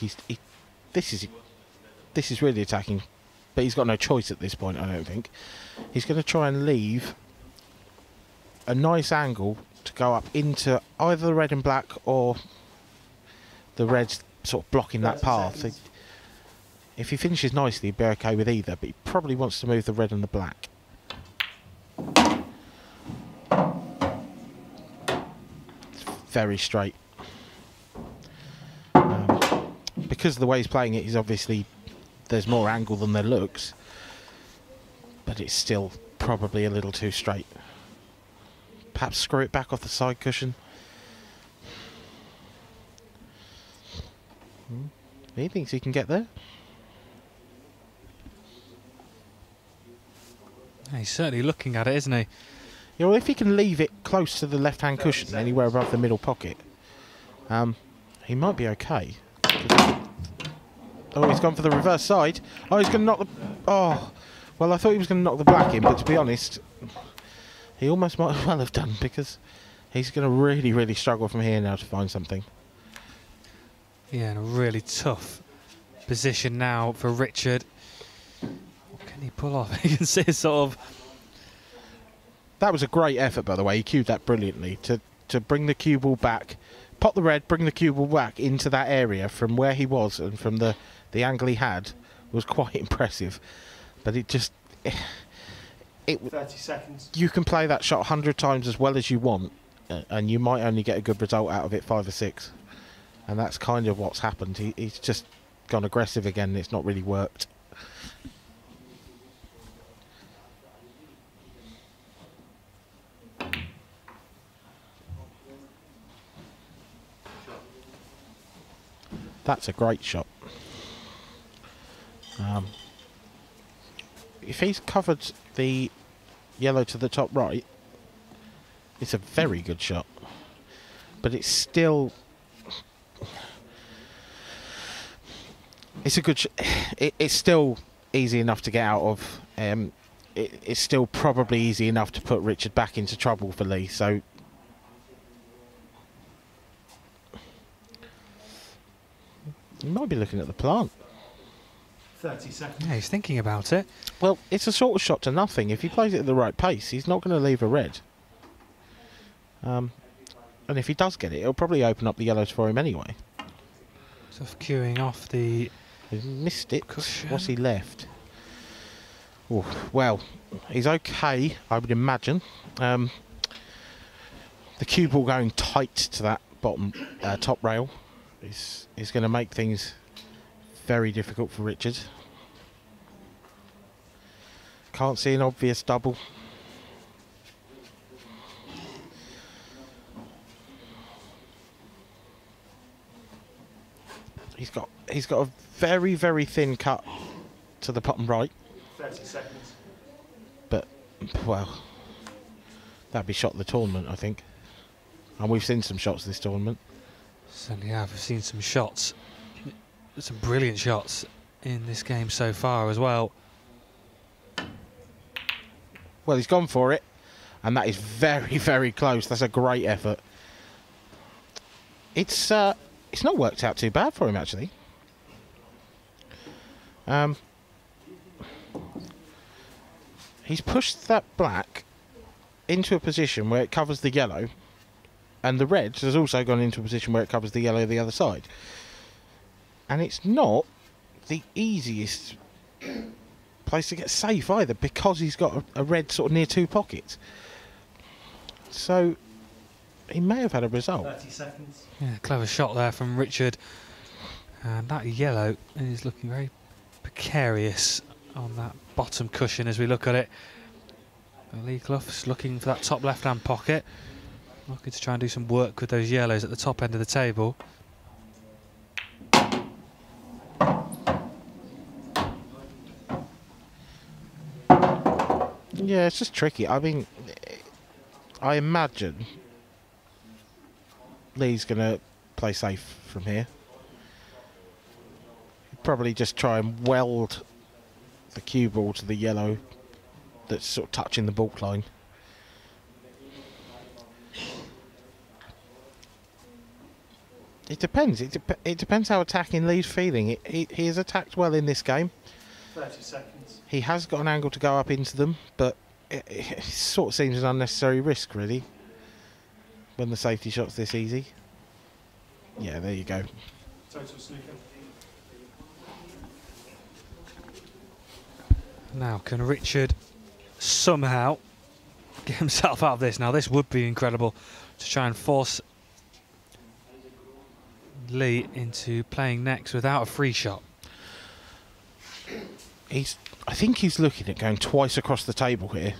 Speaker 2: this is really attacking, but he's got no choice at this point, I don't think. He's going to try and leave a nice angle to go up into either the red and black or the red sort of blocking that path. If he finishes nicely, he'd be okay with either, but he probably wants to move the red and the black. It's very straight. Because of the way he's playing it, he's obviously, there's more angle than there looks, but it's still probably a little too straight. Perhaps screw it back off the side cushion. He thinks he can get there.
Speaker 1: He's certainly looking at it, isn't he?
Speaker 2: Yeah, well, if he can leave it close to the left-hand cushion, anywhere above the middle pocket, he might be okay. Oh, he's gone for the reverse side. Oh, he's going to knock the... Oh, well, I thought he was going to knock the black in, but to be honest, he almost might as well have done, because he's going to really, really struggle from here now to find something.
Speaker 1: Yeah, in a really tough position now for Richard. What can he pull off? You can see it sort of...
Speaker 2: That was a great effort, by the way. He cued that brilliantly to bring the cue ball back, pop the red, bring the cue ball back into that area from where he was and from the angle he had was quite impressive. But it just...
Speaker 3: 30 seconds.
Speaker 2: You can play that shot 100 times as well as you want, and you might only get a good result out of it 5 or 6. And that's kind of what's happened. He's just gone aggressive again, and it's not really worked. That's a great shot. If he's covered the yellow to the top right, it's a very good shot. But it's still... It's a good... It's still easy enough to get out of. It's still probably easy enough to put Richard back into trouble for Lee, so... You might be looking at the plant.
Speaker 3: 30 seconds.
Speaker 1: Yeah, he's thinking about it.
Speaker 2: Well, it's a sort of shot to nothing. If he plays it at the right pace, he's not going to leave a red. And if he does get it, it'll probably open up the yellows for him anyway.
Speaker 1: Sort of queuing off the...
Speaker 2: He's missed it.
Speaker 1: Cushion.
Speaker 2: What's he left? Ooh, well, he's okay, I would imagine. The cue ball going tight to that bottom top rail is going to make things very difficult for Richard. Can't see an obvious double. He's got a very, very thin cut to the bottom right.
Speaker 3: 30 seconds.
Speaker 2: But, well, that'd be shot the tournament, I think. And we've seen some shots this tournament.
Speaker 1: Certainly have. We've seen some shots. Some brilliant shots in this game so far as well.
Speaker 2: Well, he's gone for it. And that is very, very close. That's a great effort. It's not worked out too bad for him, actually. He's pushed that black into a position where it covers the yellow, and the red has also gone into a position where it covers the yellow the other side. And it's not the easiest place to get safe either, because he's got a red sort of near 2 pockets. So he may have had a result.
Speaker 3: 30 seconds.
Speaker 1: Yeah, clever shot there from Richard. And that yellow is looking very precarious on that bottom cushion as we look at it. Lee Clough's looking for that top left-hand pocket. Looking to try and do some work with those yellows at the top end of the table.
Speaker 2: Yeah, it's just tricky. I mean, I imagine Lee's going to play safe from here. Probably just try and weld the cue ball to the yellow that's sort of touching the baulk line. It depends. It depends how attacking Lee's feeling. He has attacked well in this game.
Speaker 3: 30 seconds.
Speaker 2: He has got an angle to go up into them, but it sort of seems an unnecessary risk, really. when the safety shot's this easy. Yeah, there you go.
Speaker 3: Total snooker.
Speaker 1: Now, can Richard somehow get himself out of this? Now, this would be incredible to try and force Lee into playing next without a free shot.
Speaker 2: I think he's looking at going twice across the table here.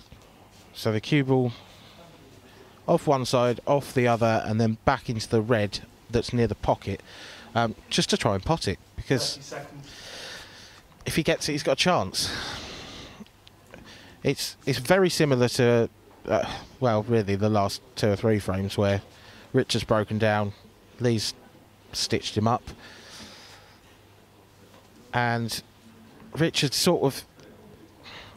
Speaker 2: So the cue ball off one side, off the other, and then back into the red that's near the pocket, just to try and pot it. Because if he gets it, he's got a chance. It's very similar to, well, really the last 2 or 3 frames where Richard's broken down, Lee's stitched him up, and Richard's sort of,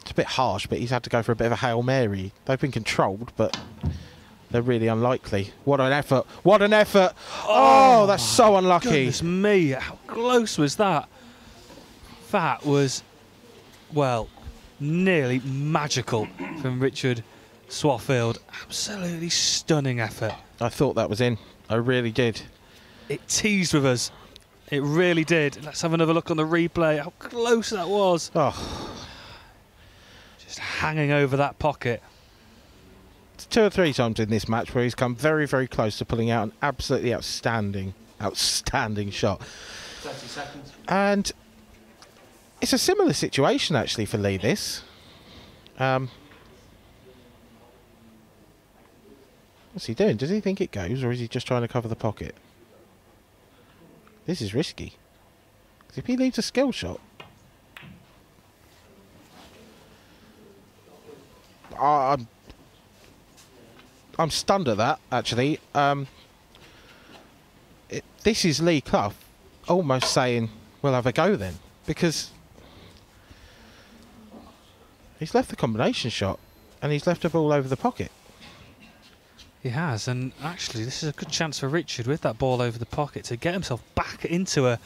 Speaker 2: it's a bit harsh, but he's had to go for a bit of a Hail Mary. They've been controlled, but they're really unlikely. What an effort! What an effort! Oh, that's so unlucky.
Speaker 1: Goodness me, how close was that? That was, well, nearly magical from Richard Swaffield. Absolutely stunning effort.
Speaker 2: I thought that was in. I really did.
Speaker 1: It teased with us. It really did. Let's have another look on the replay. How close that was.
Speaker 2: Oh,
Speaker 1: Just hanging over that pocket.
Speaker 2: it's 2 or 3 times in this match where he's come very, very close to pulling out an absolutely outstanding shot.
Speaker 3: 30 seconds.
Speaker 2: And it's a similar situation actually for Lee, this. What's he doing? Does he think it goes, or is he just trying to cover the pocket? This is risky. 'Cause if he leaves a skill shot, I'm stunned at that, actually. This is Lee Clough almost saying, we'll have a go then, because he's left the combination shot and he's left a ball over the pocket.
Speaker 1: He has, and actually this is a good chance for Richard with that ball over the pocket to get himself back into a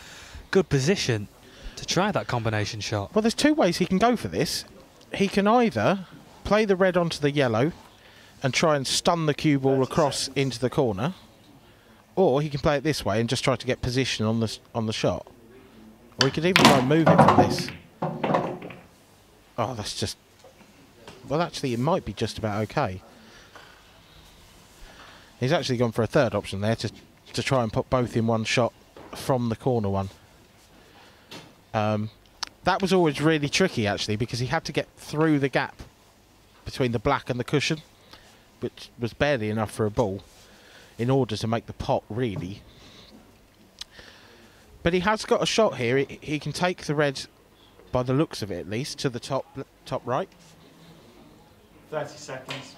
Speaker 1: good position to try that combination shot.
Speaker 2: Well, there's 2 ways he can go for this. He can either play the red onto the yellow and try and stun the cue ball across into the corner, or he can play it this way and just try to get position on the shot. Or he could even try and move it from this. Oh, that's just... Well, actually, it might be just about okay. He's actually gone for a third option there to try and put both in one shot from the corner one. That was always really tricky, actually, because he had to get through the gap between the black and the cushion, which was barely enough for a ball, in order to make the pot, really. But he has got a shot here. He can take the red, by the looks of it at least, to the top right.
Speaker 3: 30 seconds.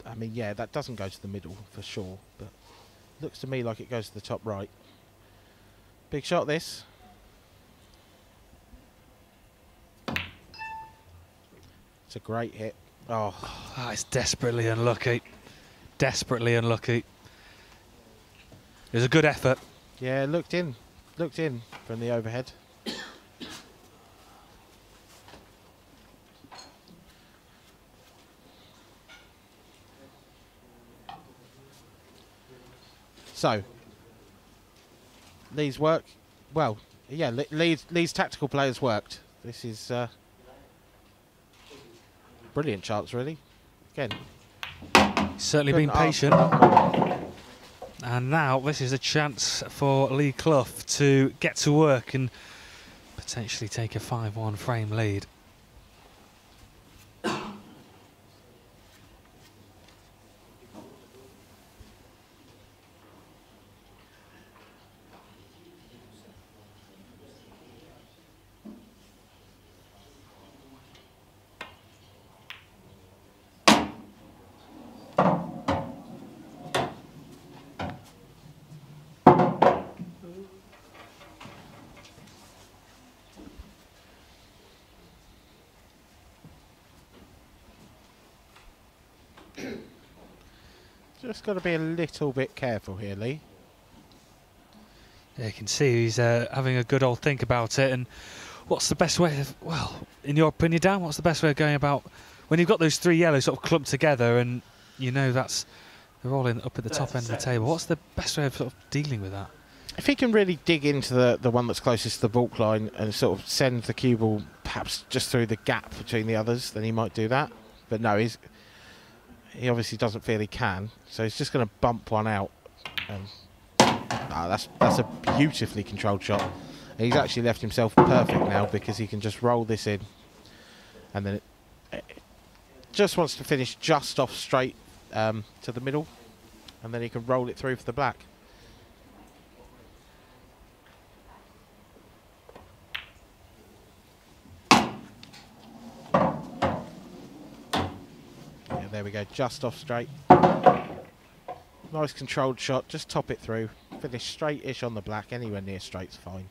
Speaker 2: I mean, yeah, that doesn't go to the middle for sure, but looks to me like it goes to the top right. Big shot, this. It's a great hit. Oh,
Speaker 1: It's desperately unlucky. Desperately unlucky. It was a good effort.
Speaker 2: yeah, looked in from the overhead. So, Lee's work, well, yeah, Lee's tactical players worked. This is brilliant chance, really. Again,
Speaker 1: Certainly been
Speaker 2: Couldn't ask
Speaker 1: patient. And now this is a chance for Lee Clough to get to work and potentially take a 5-1 frame lead.
Speaker 2: just got to be a little bit careful here, Lee.
Speaker 1: Yeah, you can see he's having a good old think about it. And what's the best way of, well, in your opinion, Dan, what's the best way of going about when you've got those three yellows sort of clumped together and you know that's they're all up at the top end of the table? What's the best way of sort of dealing with that?
Speaker 2: If he can really dig into the one that's closest to the baulk line and sort of send the cue ball perhaps just through the gap between the others, then he might do that. But no, he obviously doesn't feel he can, so he's just going to bump one out. And that's a beautifully controlled shot. And he's actually left himself perfect now because he can just roll this in, and then it just wants to finish just off straight to the middle, and then he can roll it through for the black. Yeah, there we go, just off straight. Nice controlled shot, just top it through, finish straight-ish on the black, anywhere near straight's fine.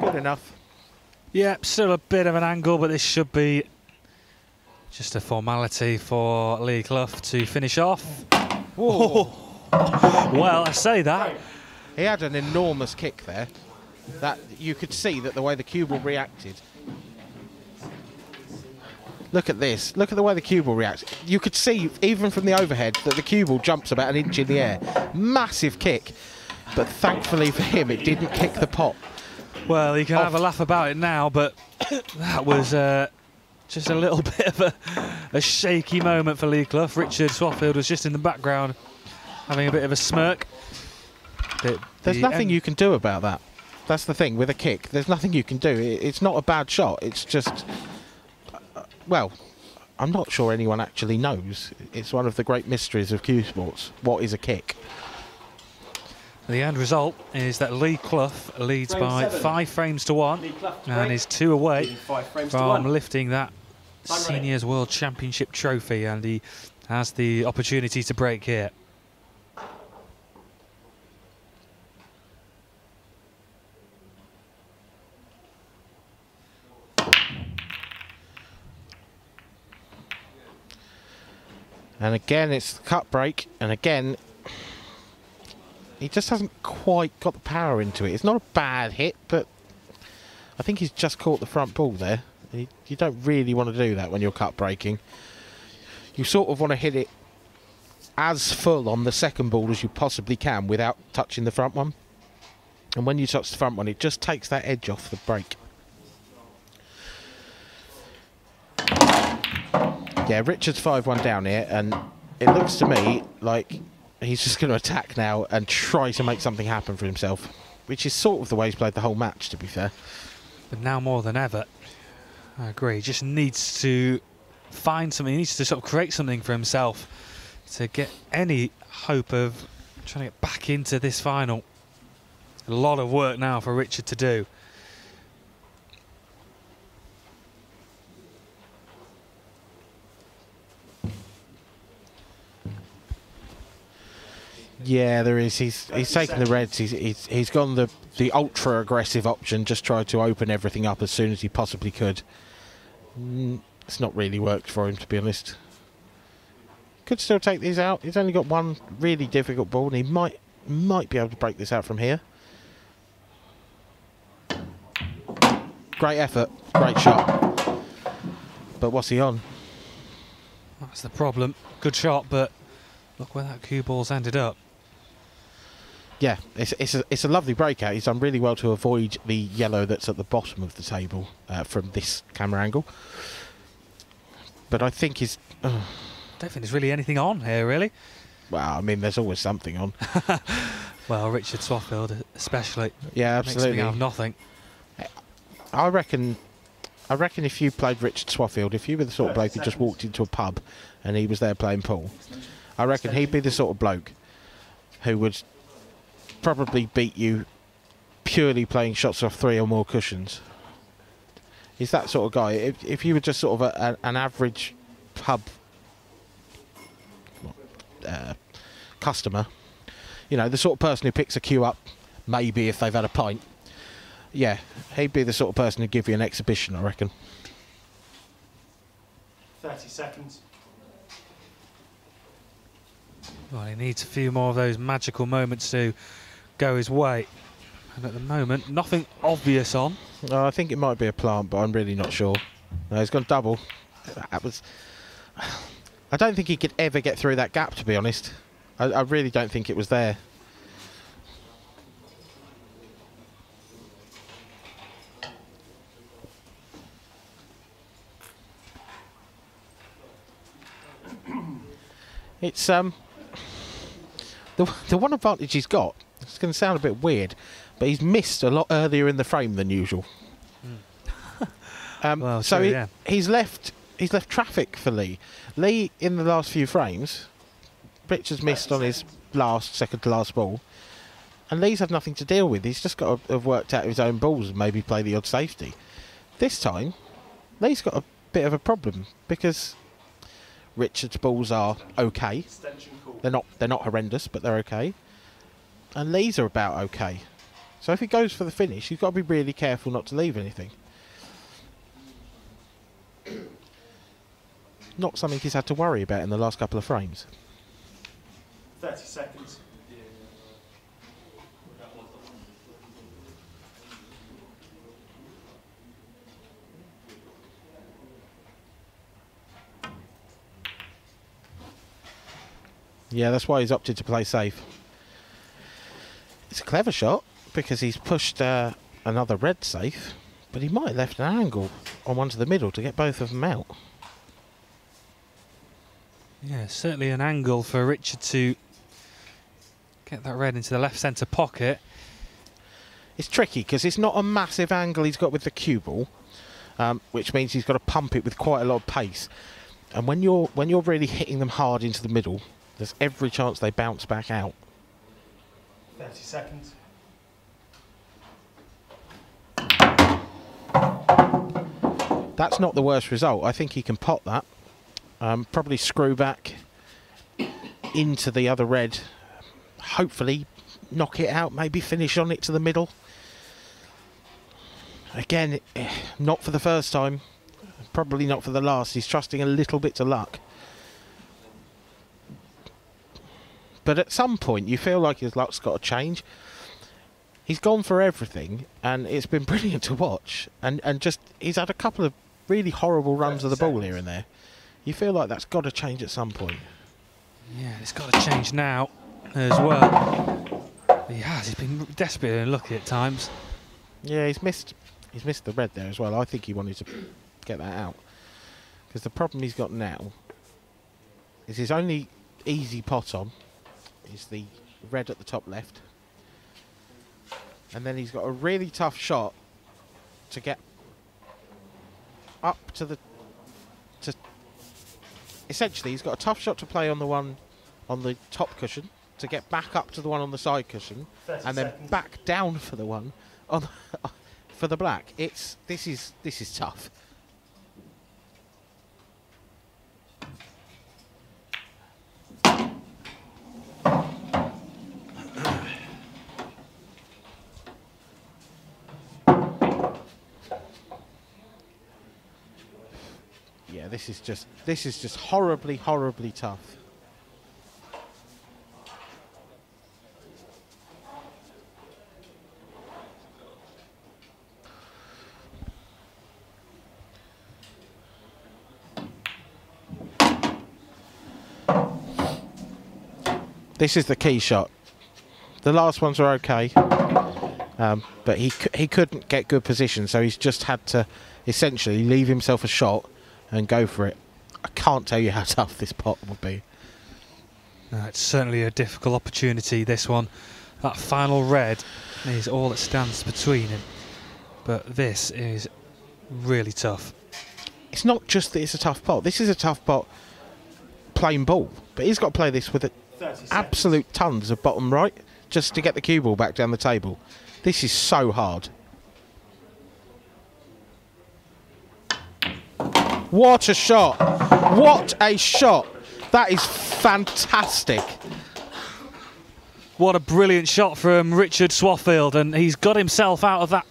Speaker 2: Good enough.
Speaker 1: Yeah, still a bit of an angle, but this should be just a formality for Lee Clough to finish off.
Speaker 2: Whoa.
Speaker 1: Well, I say that.
Speaker 2: He had an enormous kick there. That you could see that the way the cue ball reacted. Look at this. Look at the way the cue ball reacts. You could see, even from the overhead, that the cue ball jumps about an inch in the air. Massive kick. But thankfully for him, it didn't kick the pot.
Speaker 1: Well, you can have a laugh about it now, but that was just a little bit of a shaky moment for Lee Clough. Richard Swaffield was just in the background having a bit of a smirk.
Speaker 2: There's nothing you can do about that. That's the thing with a kick. There's nothing you can do. It's not a bad shot. It's just... well, I'm not sure anyone actually knows. It's one of the great mysteries of cue sports. What is a kick?
Speaker 1: The end result is that Lee Clough leads by 5 frames to 1 and is 2 away from lifting that Seniors World Championship trophy, and he has the opportunity to break here.
Speaker 2: And again, it's the cut break, and again, he just hasn't quite got the power into it. It's not a bad hit, but I think he's just caught the front ball there. You don't really want to do that when you're cut breaking. You sort of want to hit it as full on the second ball as you possibly can without touching the front one. And when you touch the front one, it just takes that edge off the break. Yeah, Richard's 5-1 down here, and it looks to me like he's just going to attack now and try to make something happen for himself, which is sort of the way he's played the whole match, to be fair.
Speaker 1: But now more than ever, I agree, he just needs to find something, he needs to sort of create something for himself to get any hope of trying to get back into this final. A lot of work now for Richard to do.
Speaker 2: Yeah, there is. He's taken the reds. He's gone the ultra aggressive option. Just tried to open everything up as soon as he possibly could. It's not really worked for him, to be honest. Could still take these out. He's only got one really difficult ball, and he might be able to break this out from here. Great effort, great shot. But what's he on?
Speaker 1: That's the problem. Good shot, but look where that cue ball's ended up.
Speaker 2: Yeah, it's a lovely breakout. He's done really well to avoid the yellow that's at the bottom of the table from this camera angle. But I think he's...
Speaker 1: don't think there's really anything on here, really.
Speaker 2: Well, I mean, there's always something on.
Speaker 1: Well, Richard Swaffield especially.
Speaker 2: Yeah, absolutely.
Speaker 1: Makes me out of nothing.
Speaker 2: I reckon if you played Richard Swaffield, if you were the sort of bloke who just walked into a pub and he was there playing pool, I reckon he'd be the sort of bloke who would probably beat you purely playing shots off 3 or more cushions. He's that sort of guy. If you were just sort of an average pub customer, you know, the sort of person who picks a cue up, maybe if they've had a pint, yeah, he'd be the sort of person who'd give you an exhibition, I reckon.
Speaker 3: 30 seconds.
Speaker 1: Well, he needs a few more of those magical moments to go his way. And at the moment, nothing obvious on.
Speaker 2: I think it might be a plant, but I'm really not sure. No, he's gone double. That was... I don't think he could ever get through that gap, to be honest. I really don't think it was there. It's the one advantage he's got. It's going to sound a bit weird, but he's missed a lot earlier in the frame than usual.
Speaker 1: Well,
Speaker 2: so
Speaker 1: sure, yeah.
Speaker 2: he's left traffic for Lee. Lee in the last few frames, Richard's missed on his second to last ball, and Lee's had nothing to deal with. He's just got to have worked out his own balls and maybe play the odd safety. This time, Lee's got a bit of a problem because Richard's balls are okay. They're not horrendous, but they're okay. And Lee's are about okay. So if he goes for the finish, he's got to be really careful not to leave anything. Not something he's had to worry about in the last couple of frames.
Speaker 3: 30 seconds.
Speaker 2: Yeah, that's why he's opted to play safe. It's a clever shot because he's pushed another red safe, but he might have left an angle on one to the middle to get both of them out.
Speaker 1: Yeah, certainly an angle for Richard to get that red into the left centre pocket.
Speaker 2: It's tricky because it's not a massive angle he's got with the cue ball, which means he's got to pump it with quite a lot of pace. And when you're really hitting them hard into the middle, there's every chance they bounce back out.
Speaker 3: 30 seconds.
Speaker 2: That's not the worst result. I think he can pot that. Probably screw back into the other red. Hopefully knock it out, maybe finish on it to the middle. Again, not for the first time. Probably not for the last. He's trusting a little bit to luck. But at some point, you feel like his luck's got to change. He's gone for everything, and it's been brilliant to watch. And just, he's had a couple of really horrible runs of the ball here and there. You feel like that's got to change at some point.
Speaker 1: Yeah, it's got to change now as well. He has. He's been desperate and lucky at times.
Speaker 2: Yeah, he's missed the red there as well. I think he wanted to get that out. Because the problem he's got now is his only easy pot on is the red at the top left. And then he's got a really tough shot to get up to the... Essentially, he's got a tough shot to play on the one on the top cushion, to get back up to the one on the side cushion, and then back down for the one on for the black. This is tough. Yeah, this is just horribly, horribly tough. This is the key shot. The last ones were okay, but he couldn't get good position, so he's just had to essentially leave himself a shot and go for it. I can't tell you how tough this pot will be.
Speaker 1: It's certainly a difficult opportunity, this one. That final red is all that stands between him. But this is really tough.
Speaker 2: It's not just that it's a tough pot. This is a tough pot plain ball. But he's got to play this with absolute tons of bottom right just to get the cue ball back down the table. This is so hard. What a shot! What a shot! That is fantastic.
Speaker 1: What a brilliant shot from Richard Swaffield, and he's got himself out of that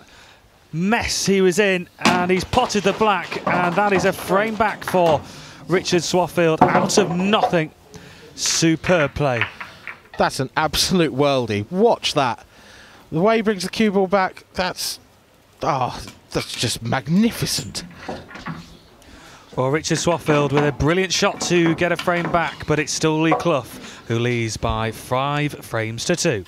Speaker 1: mess he was in, and he's potted the black, and that is a frame back for Richard Swaffield out of nothing. Superb play.
Speaker 2: That's an absolute worldie. Watch that. The way he brings the cue ball back, that's just magnificent.
Speaker 1: Well, Richard Swaffield with a brilliant shot to get a frame back, but it's still Lee Clough who leads by 5 frames to 2.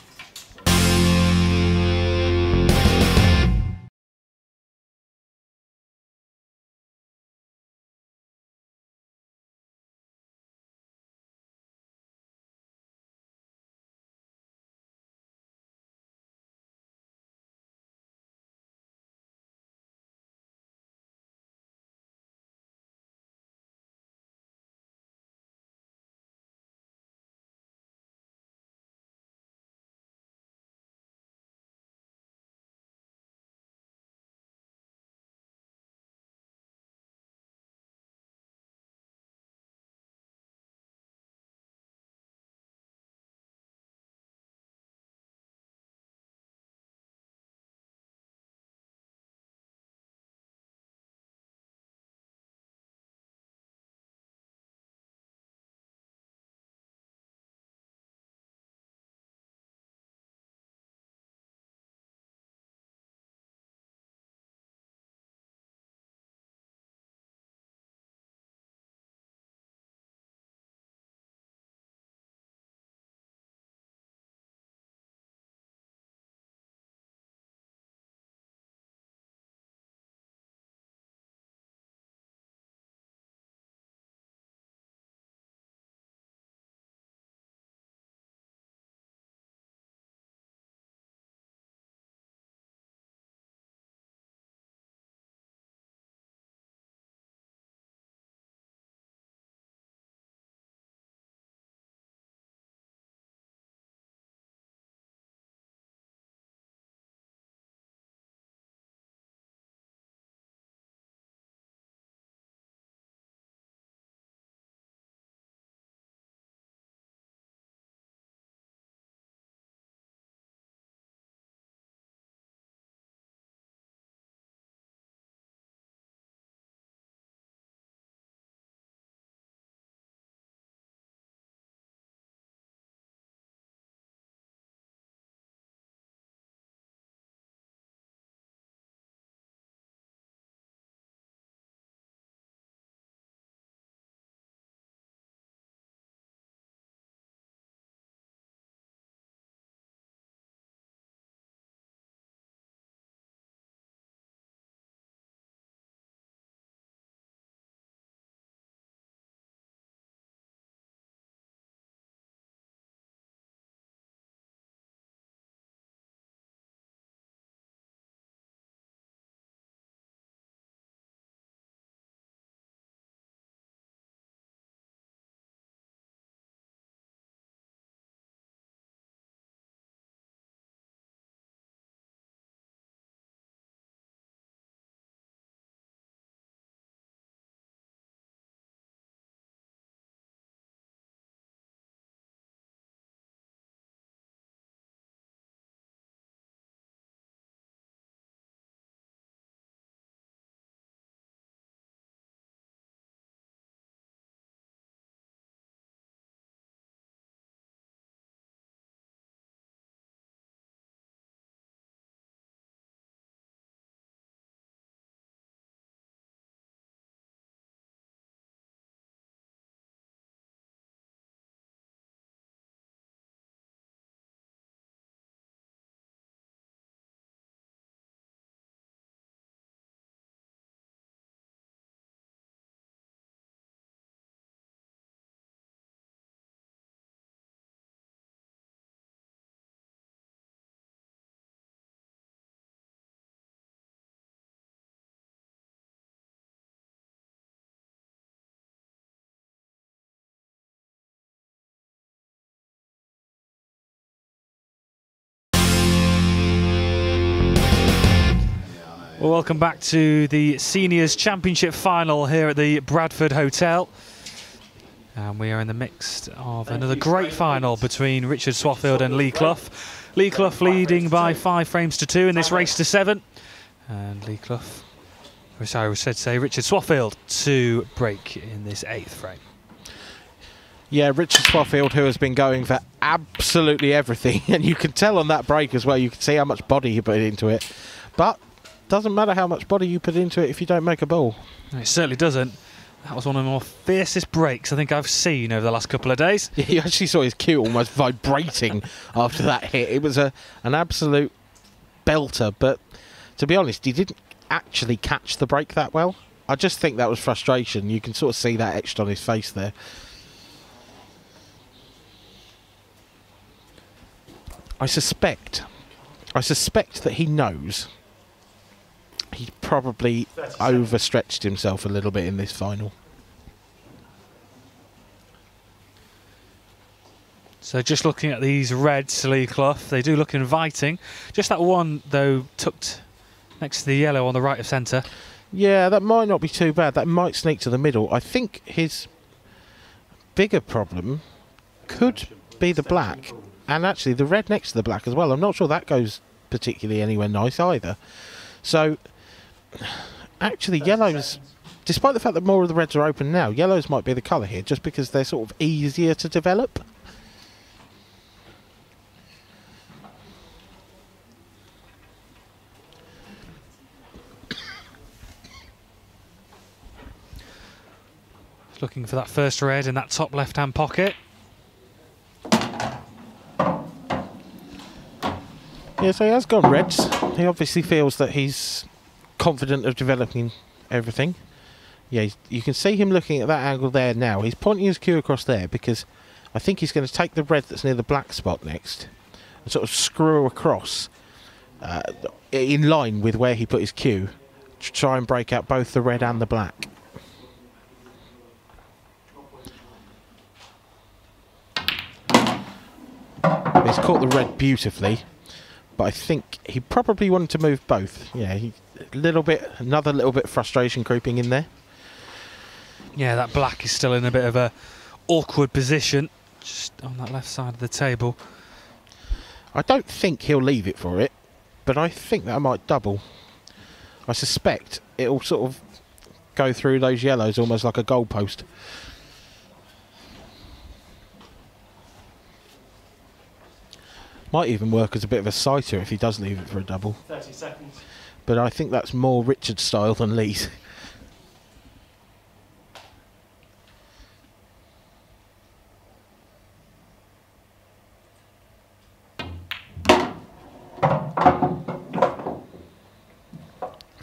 Speaker 1: Well, welcome back to the Seniors Championship final here at the Bradford Hotel. And we are in the midst of another great final between Richard Swaffield and Lee Clough. Lee Clough leading by 5 frames to 2 in this race to 7. And Lee Clough, or sorry, I said say Richard Swaffield to break in this 8th frame.
Speaker 2: Yeah, Richard Swaffield, who has been going for absolutely everything, and you can tell on that break as well, you can see how much body he put into it. But doesn't matter how much body you put into it if you don't make a ball.
Speaker 1: It certainly does't. That was one of the more fiercest breaks I think I've seen over the last couple of days.
Speaker 2: You actually saw his cue almost vibrating after that hit. It was an absolute belter, but to be honest, he didn't actually catch the break that well. I just think that was frustration. You can sort of see that etched on his face there. I suspect that he knows he probably overstretched himself a little bit in this final.
Speaker 1: So just looking at these reds, Lee Clough, they do look inviting. Just that one, though, tucked next to the yellow on the right of centre.
Speaker 2: Yeah, that might not be too bad. That might sneak to the middle. I think his bigger problem could be the black, and actually the red next to the black as well. I'm not sure that goes particularly anywhere nice either. So actually yellows, despite the fact that more of the reds are open now, yellows might be the colour here just because they're sort of easier to develop.
Speaker 1: Looking for that first red in that top left-hand pocket.
Speaker 2: Yeah, so he has gone reds. He obviously feels that he's confident of developing everything. Yeah, you can see him looking at that angle there now. He's pointing his cue across there because I think he's going to take the red that's near the black spot next and sort of screw across in line with where he put his cue to try and break out both the red and the black. He's caught the red beautifully, but I think he probably wanted to move both. Yeah, another little bit of frustration creeping in there.
Speaker 1: Yeah, that black is still in a bit of a awkward position, just on that left side of the table.
Speaker 2: I don't think he'll leave it for it, but I think that might double. I suspect it'll sort of go through those yellows almost like a goalpost. Might even work as a bit of a sighter if he does leave it for a double.
Speaker 3: 30 seconds.
Speaker 2: But I think that's more Richard's style than Lee's.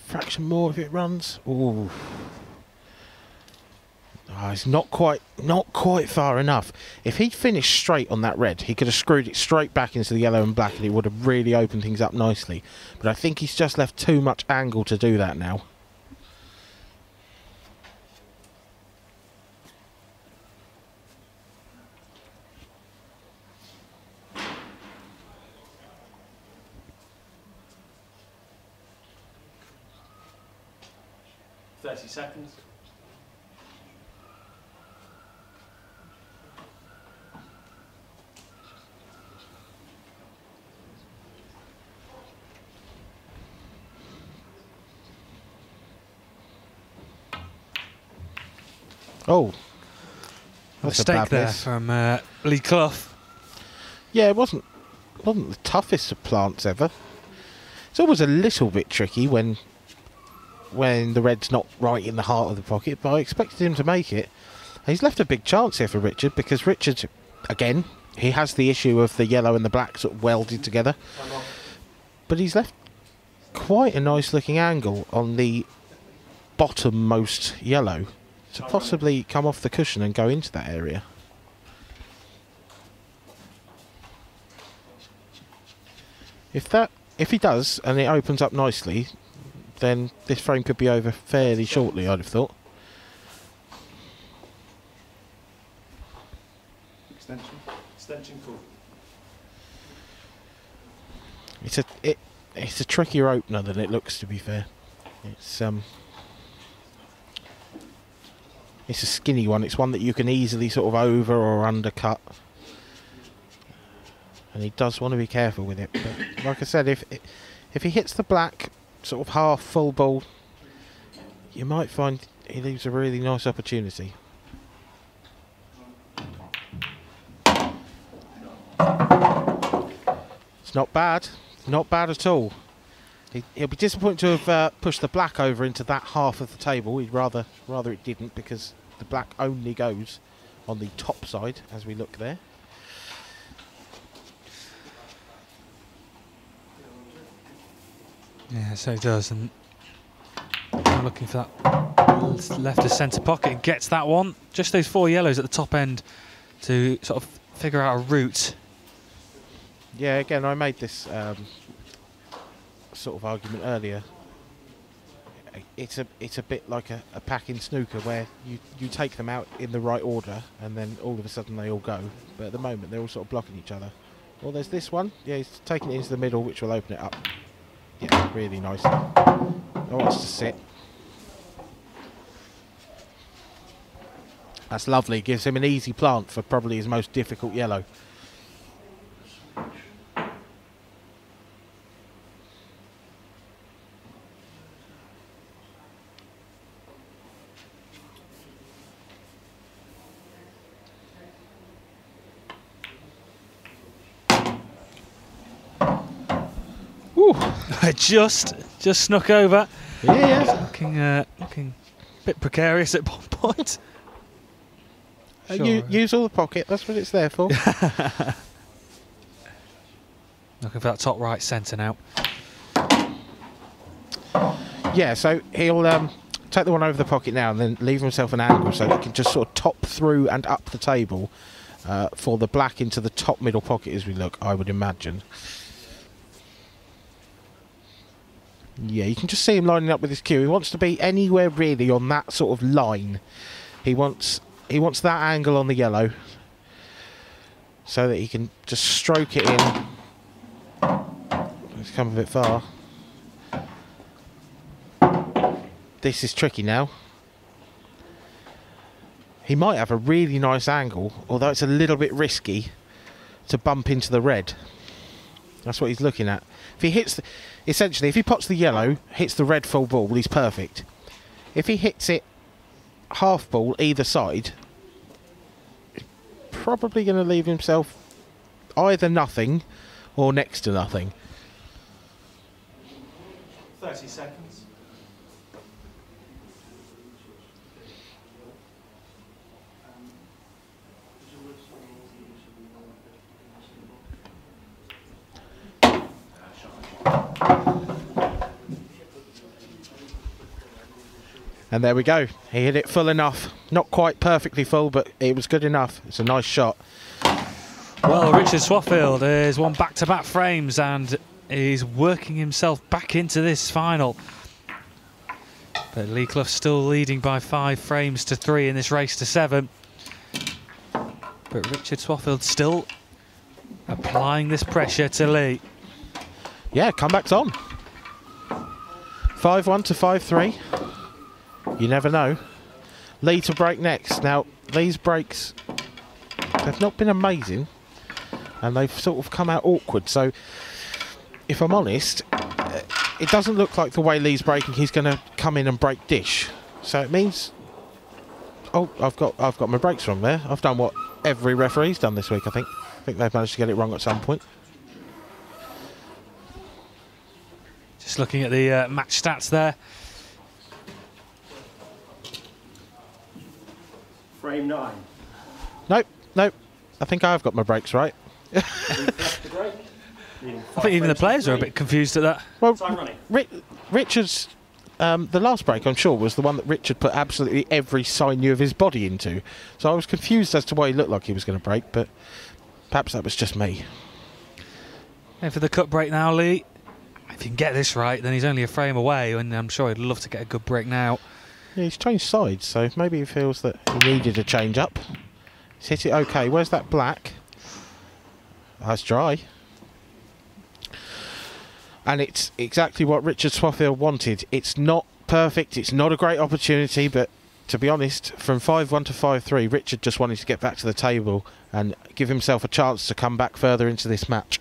Speaker 2: Fraction more if it runs. Ooh. Oh, it's not quite far enough. If he'd finished straight on that red, he could have screwed it straight back into the yellow and black and it would have really opened things up nicely. But I think he's just left too much angle to do that now.
Speaker 3: Seconds.
Speaker 2: Oh, that's a
Speaker 1: mistake
Speaker 2: bad
Speaker 1: there
Speaker 2: miss
Speaker 1: from Lee Clough.
Speaker 2: Yeah, it wasn't the toughest of plants ever. It's always a little bit tricky when the red's not right in the heart of the pocket, but I expected him to make it. He's left a big chance here for Richard because Richard, again, he has the issue of the yellow and the black sort of welded together. But he's left quite a nice looking angle on the bottom-most yellow to possibly come off the cushion and go into that area. If he does and it opens up nicely, then this frame could be over fairly shortly, I'd have thought.
Speaker 3: Extension cool.
Speaker 2: It's a trickier opener than it looks, to be fair. It's a skinny one. It's one that you can easily sort of over or undercut. And he does want to be careful with it. But like I said, if he hits the black sort of half full ball, you might find he leaves a really nice opportunity. It's not bad. Not bad at all. He'll be disappointed to have pushed the black over into that half of the table. He'd rather it didn't, because the black only goes on the top side as we look there.
Speaker 1: Yeah, so it does. And I'm looking for that left of centre pocket and gets that one. Just those 4 yellows at the top end to sort of figure out a route.
Speaker 2: Yeah, again, I made this sort of argument earlier. It's a bit like a pack in snooker, where you take them out in the right order and then all of a sudden they all go. But at the moment they're all sort of blocking each other. Well, there's this one. Yeah, he's taking it into the middle, which will open it up. Yeah, really nice. That wants to sit. That's lovely. Gives him an easy plant for probably his most difficult yellow.
Speaker 1: just snuck over.
Speaker 2: Yeah.
Speaker 1: Looking a bit precarious at one point.
Speaker 2: Use all the pocket. That's what it's there for.
Speaker 1: Looking for that top right centre now.
Speaker 2: Yeah, so he'll take the one over the pocket now and then leave himself an angle so he can just sort of top through and up the table for the black into the top middle pocket as we look, I would imagine. Yeah, you can just see him lining up with his cue. He wants to be anywhere really on that sort of line. He wants that angle on the yellow so that he can just stroke it in. It's come a bit far. This is tricky now. He might have a really nice angle, although it's a little bit risky to bump into the red. That's what he's looking at. If he hits, essentially, if he pots the yellow, hits the red full ball, he's perfect. If he hits it half ball either side, he's probably going to leave himself either nothing or next to nothing.
Speaker 3: 30 seconds.
Speaker 2: And there we go. He hit it full enough. Not quite perfectly full, but it was good enough. It's a nice shot.
Speaker 1: Well, Richard Swaffield has won back-to-back frames and is working himself back into this final. But Lee Clough still leading by 5 frames to 3 in this race to 7. But Richard Swaffield still applying this pressure to Lee.
Speaker 2: Yeah, comeback's on. 5-1 to 5-3. You never know. Lee to break next. Now, these breaks have not been amazing, and they've sort of come out awkward. So, if I'm honest, it doesn't look like the way Lee's breaking, he's going to come in and break dish. So it means, oh, I've got my breaks wrong there. I've done what every referee's done this week. I think they've managed to get it wrong at some point.
Speaker 1: Just looking at the match stats there.
Speaker 3: Frame 9.
Speaker 2: Nope. I think I've got my breaks right.
Speaker 1: I think even the players are a bit confused at that.
Speaker 2: Well,
Speaker 3: Time running.
Speaker 2: Richard's, the last break, I'm sure, was the one that Richard put absolutely every sinew of his body into. So I was confused as to why he looked like he was going to break, but perhaps that was just me.
Speaker 1: And for the cut break now, Lee. If you can get this right, then he's only a frame away, and I'm sure he'd love to get a good break now.
Speaker 2: Yeah, he's changed sides, so maybe he feels that he needed a change up. He's hit it okay. Where's that black? That's dry. And it's exactly what Richard Swaffield wanted. It's not perfect, it's not a great opportunity, but to be honest, from 5-1 to 5-3, Richard just wanted to get back to the table and give himself a chance to come back further into this match.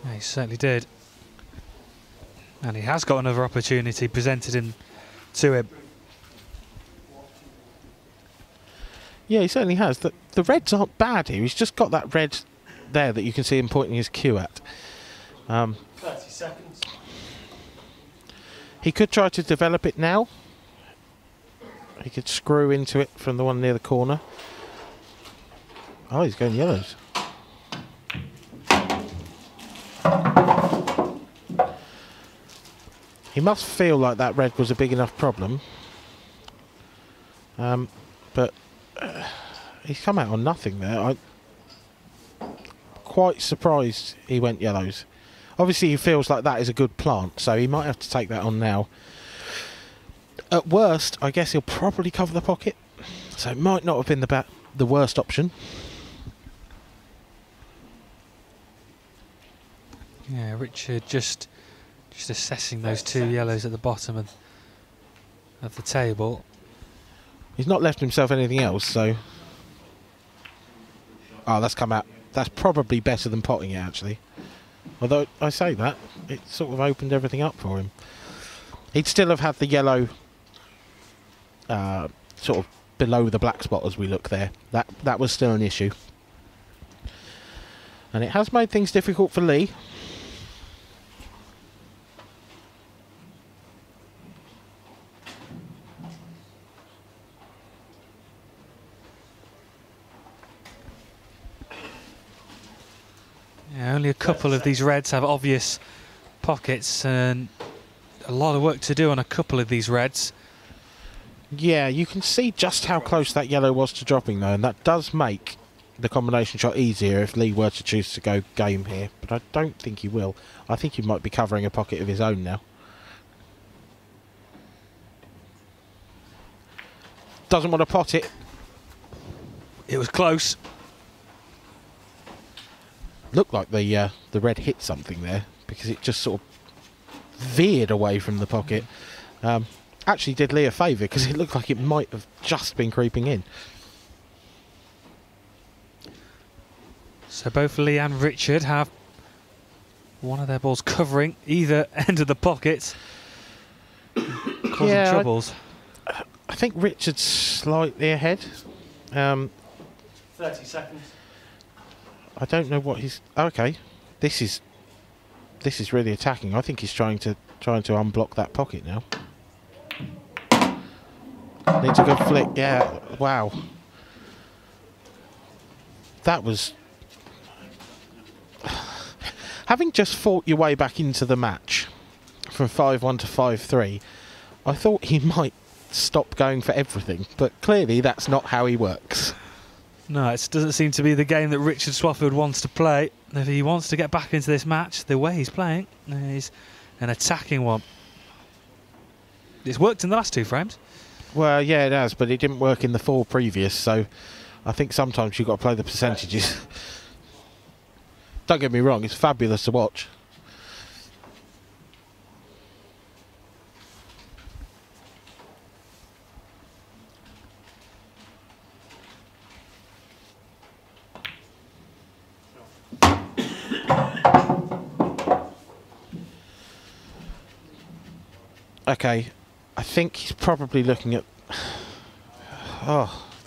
Speaker 1: Yeah, he certainly did. And he has got another opportunity presented to him.
Speaker 2: Yeah, he certainly has. The reds aren't bad here. He's just got that red there that you can see him pointing his cue at.
Speaker 3: 30 seconds.
Speaker 2: He could try to develop it now. He could screw into it from the one near the corner. Oh, he's going yellows. He must feel like that red was a big enough problem. But he's come out on nothing there. I'm quite surprised he went yellows. Obviously he feels like that is a good plant, so he might have to take that on now. At worst, I guess he'll probably cover the pocket, so it might not have been the worst option.
Speaker 1: Yeah, Richard just assessing those two yellows at the bottom of the table.
Speaker 2: He's not left himself anything else, so... Oh, that's come out. That's probably better than potting it, actually. Although, I say that, it sort of opened everything up for him. He'd still have had the yellow sort of below the black spot as we look there. That was still an issue. And it has made things difficult for Lee.
Speaker 1: Yeah, only a couple of these reds have obvious pockets, and a lot of work to do on a couple of these reds.
Speaker 2: Yeah, you can see just how close that yellow was to dropping though, and that does make the combination shot easier if Lee were to choose to go game here, but I don't think he will. I think he might be covering a pocket of his own now. Doesn't want to pot it.
Speaker 1: It was close.
Speaker 2: Looked like the red hit something there, because it just sort of veered away from the pocket. Actually did Lee a favour, because it looked like it might have just been creeping in.
Speaker 1: So both Lee and Richard have one of their balls covering either end of the pocket, causing troubles.
Speaker 2: I think Richard's slightly ahead.
Speaker 3: 30 seconds.
Speaker 2: I don't know what he's... Okay, this is really attacking. I think he's trying to unblock that pocket now. Needs a good flick. Yeah, wow. That was... Having just fought your way back into the match from 5-1 to 5-3, I thought he might stop going for everything, but clearly that's not how he works.
Speaker 1: No, it doesn't seem to be the game that Richard Swaffield wants to play. If he wants to get back into this match, the way he's playing is an attacking one. It's worked in the last two frames.
Speaker 2: Well, yeah, it has, but it didn't work in the 4 previous, so I think sometimes you've got to play the percentages. Don't get me wrong, it's fabulous to watch. Okay, I think he's probably looking at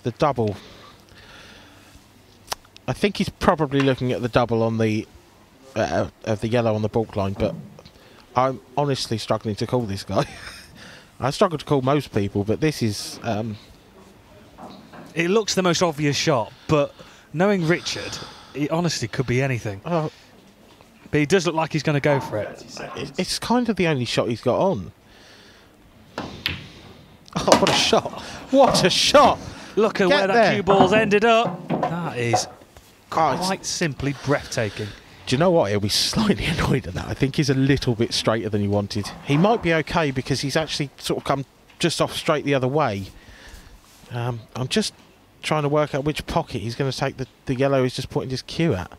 Speaker 2: the double. I think he's probably looking at the double on the of the yellow on the balk line, but I'm honestly struggling to call this guy. I struggle to call most people, but this is...
Speaker 1: It looks the most obvious shot, but knowing Richard, it honestly could be anything. But he does look like he's going to go for it.
Speaker 2: It's kind of the only shot he's got on. Oh, what a shot! What a shot!
Speaker 1: Look at where that cue ball's ended up. That is quite simply breathtaking.
Speaker 2: Do you know what? He'll be slightly annoyed at that. I think he's a little bit straighter than he wanted. He might be okay because he's actually sort of come just off straight the other way. I'm just trying to work out which pocket he's going to take the yellow he's just pointing his cue at.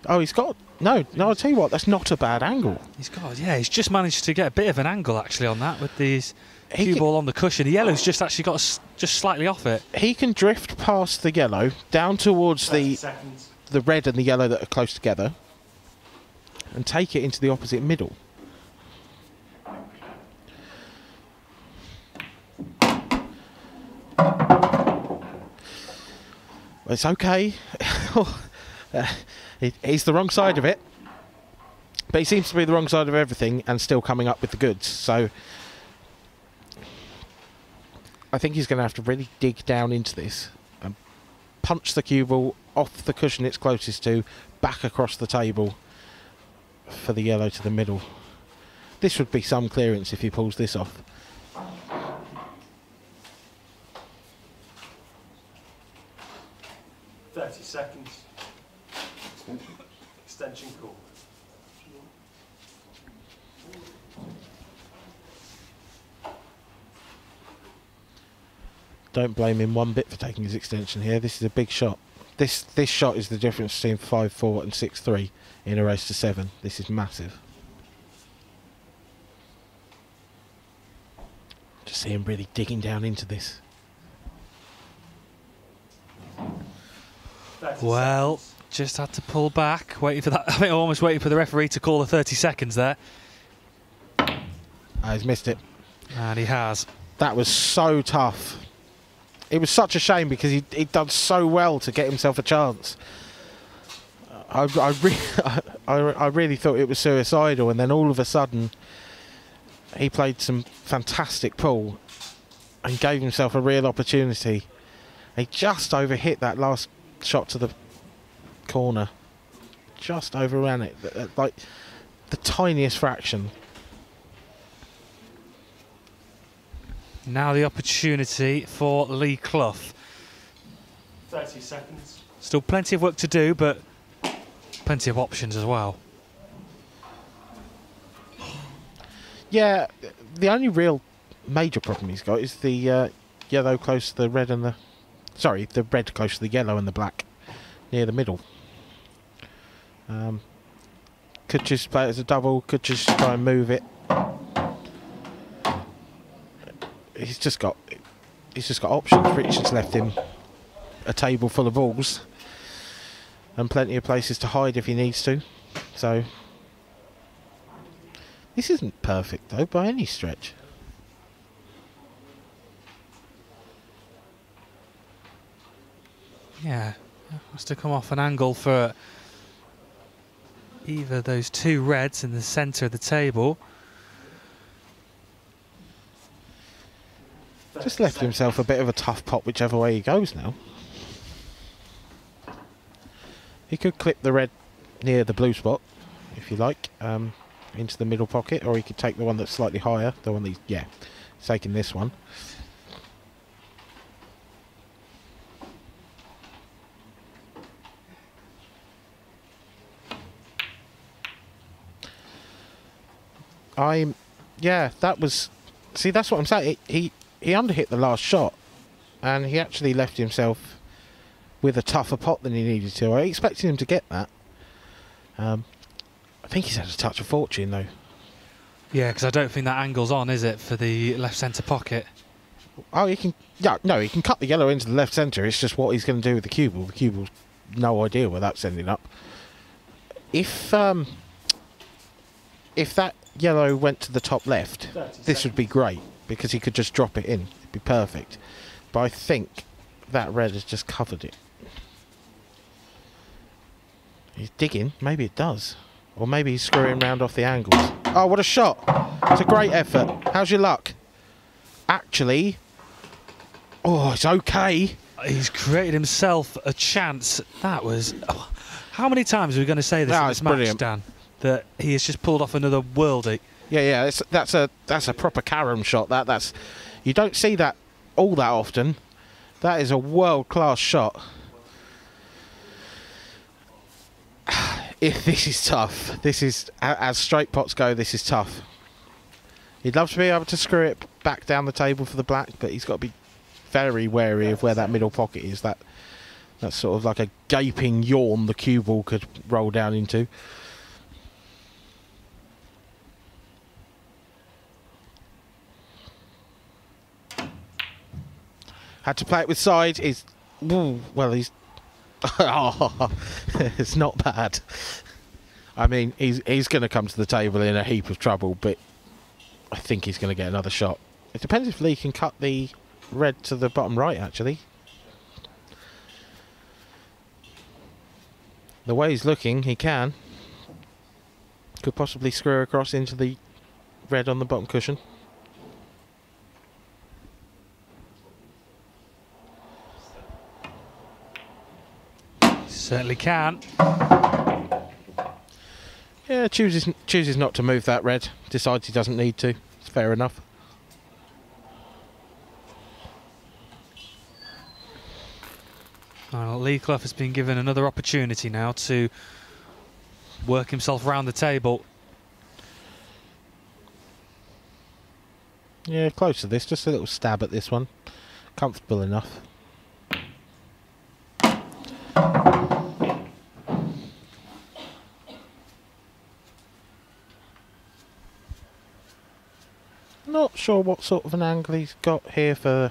Speaker 2: Oh, he's got... No, I'll tell you what, that's not a bad angle.
Speaker 1: He's just managed to get a bit of an angle actually on that with these cue ball on the cushion. The yellow's just actually got just slightly off it.
Speaker 2: He can drift past the yellow down towards the red and the yellow that are close together and take it into the opposite middle. It's okay. He's the wrong side of it, but he seems to be the wrong side of everything and still coming up with the goods. So I think he's going to have to really dig down into this and punch the cue ball off the cushion it's closest to, back across the table for the yellow to the middle. This would be some clearance if he pulls this off.
Speaker 3: Seconds. Extension call.
Speaker 2: Don't blame him one bit for taking his extension here. This is a big shot. This shot is the difference between 5-4 and 6-3 in a race to 7. This is massive. Just see him really digging down into this.
Speaker 1: Well, just had to pull back, waiting for that. I think I'm almost waiting for the referee to call the 30 seconds there.
Speaker 2: He's missed it.
Speaker 1: And he has.
Speaker 2: That was so tough. It was such a shame because he'd done so well to get himself a chance. I really thought it was suicidal, and then all of a sudden he played some fantastic pool and gave himself a real opportunity. He just overhit that last shot to the corner. Just overran it, like the tiniest fraction.
Speaker 1: Now the opportunity for Lee Clough.
Speaker 3: 30 seconds.
Speaker 1: Still plenty of work to do, but plenty of options as well.
Speaker 2: Yeah, the only real major problem he's got is the yellow close to the red and the... Sorry, the red close to the yellow and the black near the middle. Could just play it as a double, could just try and move it. He's just got options. Richard's left him a table full of balls and plenty of places to hide if he needs to. So this isn't perfect though by any stretch.
Speaker 1: Yeah, has to come off an angle for either those two reds in the centre of the table.
Speaker 2: Just left himself a bit of a tough pot whichever way he goes now. He could clip the red near the blue spot, if you like, into the middle pocket, or he could take the one that's slightly higher, the one that he's taking this one. That was... See, that's what I'm saying. He underhit the last shot, and he actually left himself with a tougher pot than he needed to. I expected him to get that. I think he's had a touch of fortune, though.
Speaker 1: Yeah, because I don't think that angle's on, is it, for the left centre pocket?
Speaker 2: Oh, he can... Yeah, no, he can cut the yellow into the left centre. It's just what he's going to do with the cue ball. The cue ball's no idea where that's ending up. If that yellow went to the top left, this would be great, because he could just drop it in. It'd be perfect. But I think that red has just covered it. He's digging. Maybe it does. Or maybe he's screwing round off the angles. Oh, what a shot. It's a great effort. How's your luck? Actually... Oh, it's okay.
Speaker 1: He's created himself a chance. That was... Oh, how many times are we going to say this in this match,
Speaker 2: brilliant.
Speaker 1: Dan? That he has just pulled off another worldie.
Speaker 2: Yeah, that's a proper carom shot. That's you don't see that all that often. That is a world-class shot. If this is tough, this is as straight pots go. This is tough. He'd love to be able to screw it back down the table for the black, but he's got to be very wary of where that middle pocket is. That's sort of like a gaping yawn the cue ball could roll down into. Had to play it with side. He's it's not bad. I mean, he's going to come to the table in a heap of trouble, but I think he's going to get another shot. It depends if Lee can cut the red to the bottom right, actually. The way he's looking, he can. Could possibly screw across into the red on the bottom cushion.
Speaker 1: Certainly can.
Speaker 2: Yeah, chooses not to move that red. Decides he doesn't need to. It's fair enough.
Speaker 1: Well, Lee Clough has been given another opportunity now to work himself round the table.
Speaker 2: Yeah, close to this. Just a little stab at this one. Comfortable enough. Not sure what sort of an angle he's got here for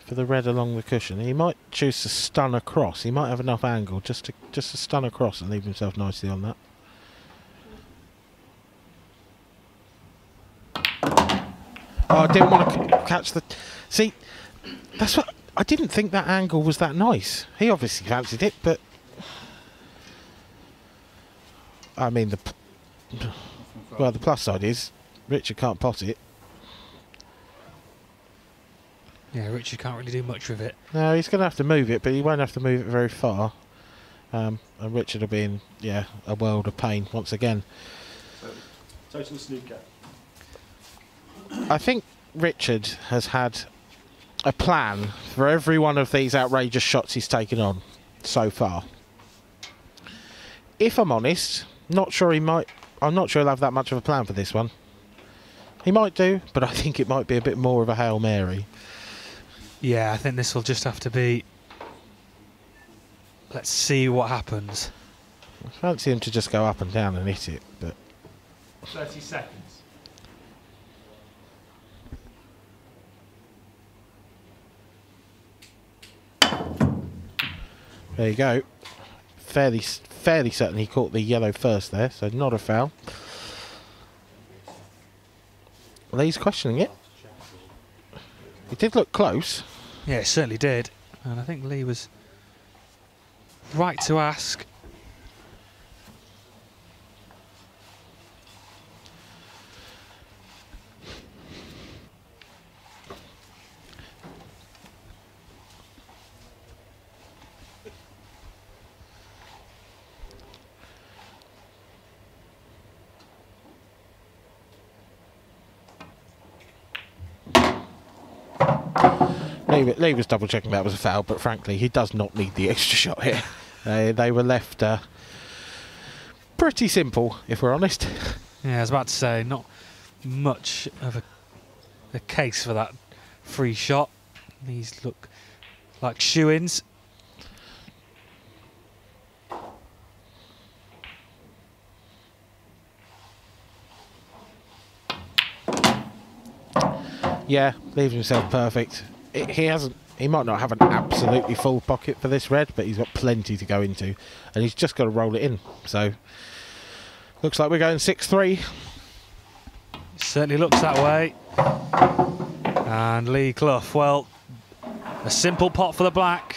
Speaker 2: the red along the cushion. He might choose to stun across. He might have enough angle just to stun across and leave himself nicely on that. Oh, I didn't want to catch the... See, that's what... I didn't think that angle was that nice. He obviously fancied it, but... I mean, the plus side is Richard can't pot it.
Speaker 1: Yeah, Richard can't really do much with it.
Speaker 2: No, he's going to have to move it, but he won't have to move it very far. And Richard will be in, yeah, a world of pain once again.
Speaker 3: Total snooker.
Speaker 2: I think Richard has had a plan for every one of these outrageous shots he's taken on so far. If I'm honest, I'm not sure he'll have that much of a plan for this one. He might do, but I think it might be a bit more of a Hail Mary.
Speaker 1: Yeah, I think this will just have to be... Let's see what happens.
Speaker 2: I fancy him to just go up and down and hit it, but...
Speaker 3: 30 seconds.
Speaker 2: There you go. Fairly certain he caught the yellow first there, so not a foul. Lee's questioning it. It did look close.
Speaker 1: Yeah, it certainly did. And I think Lee was right to ask.
Speaker 2: Lee was double checking that was a foul, but frankly, he does not need the extra shot here. They were left pretty simple, if we're honest.
Speaker 1: Yeah, I was about to say, not much of a case for that free shot. These look like shoe-ins.
Speaker 2: Yeah, leaves himself perfect. He might not have an absolutely full pocket for this red, but he's got plenty to go into, and he's just got to roll it in. So, looks like we're going 6-3.
Speaker 1: Certainly looks that way. And Lee Clough, well, a simple pot for the black.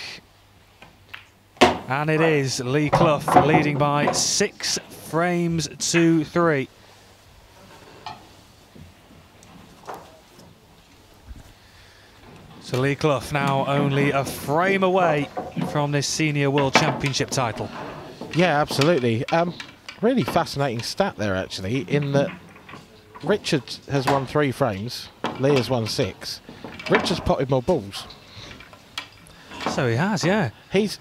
Speaker 1: And it is Lee Clough leading by 6 frames to 3. So Lee Clough now only a frame away from this Senior World Championship title.
Speaker 2: Yeah, absolutely. Really fascinating stat there, actually, in that Richard has won 3 frames, Lee has won 6. Richard's potted more balls.
Speaker 1: So he has, yeah.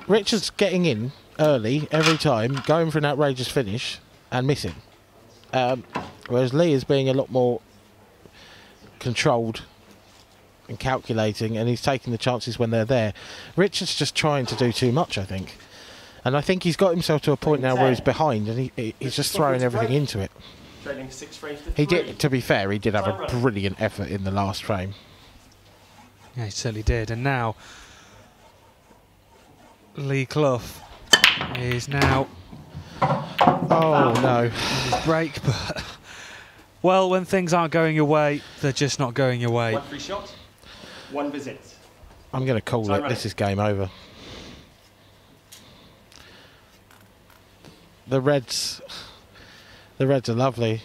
Speaker 2: Richard's getting in early every time, going for an outrageous finish and missing. Whereas Lee is being a lot more controlled and calculating, and he's taking the chances when they're there. Richard's just trying to do too much, I think. And I think he's got himself to a point now where he's behind, and he's just throwing everything into it.
Speaker 3: Trailing 6 frames to 3.
Speaker 2: He did, to be fair, he did have a brilliant effort in the last frame.
Speaker 1: Yeah, he certainly did. And now Lee Clough is now
Speaker 2: Oh no.
Speaker 1: his break, but well, when things aren't going your way, they're just not going your way.
Speaker 3: 1 free shot, 1 visit.
Speaker 2: I'm going to call it. This is game over. the Reds are lovely.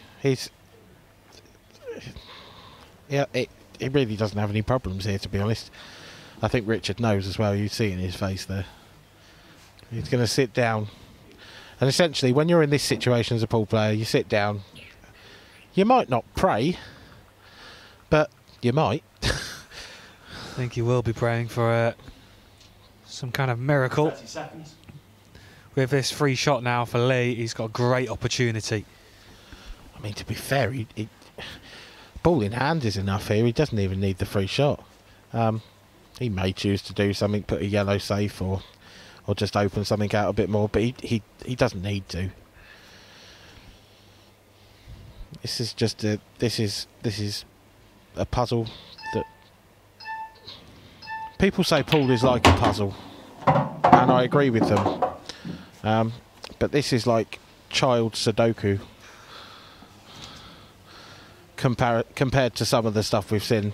Speaker 2: Yeah, he really doesn't have any problems here, to be honest. I think Richard knows as well. You see in his face there. He's going to sit down. And essentially, when you're in this situation as a pool player, you sit down. You might not pray, but you might.
Speaker 1: I think he will be praying for some kind of miracle.
Speaker 3: 30 seconds.
Speaker 1: With this free shot now for Lee, he's got a great opportunity.
Speaker 2: I mean, to be fair, ball in hand is enough here. He doesn't even need the free shot. He may choose to do something, put a yellow safe, or just open something out a bit more, but he doesn't need to. This is just this is a puzzle that people say pool is like a puzzle, and I agree with them. But this is like child Sudoku compared to some of the stuff we've seen.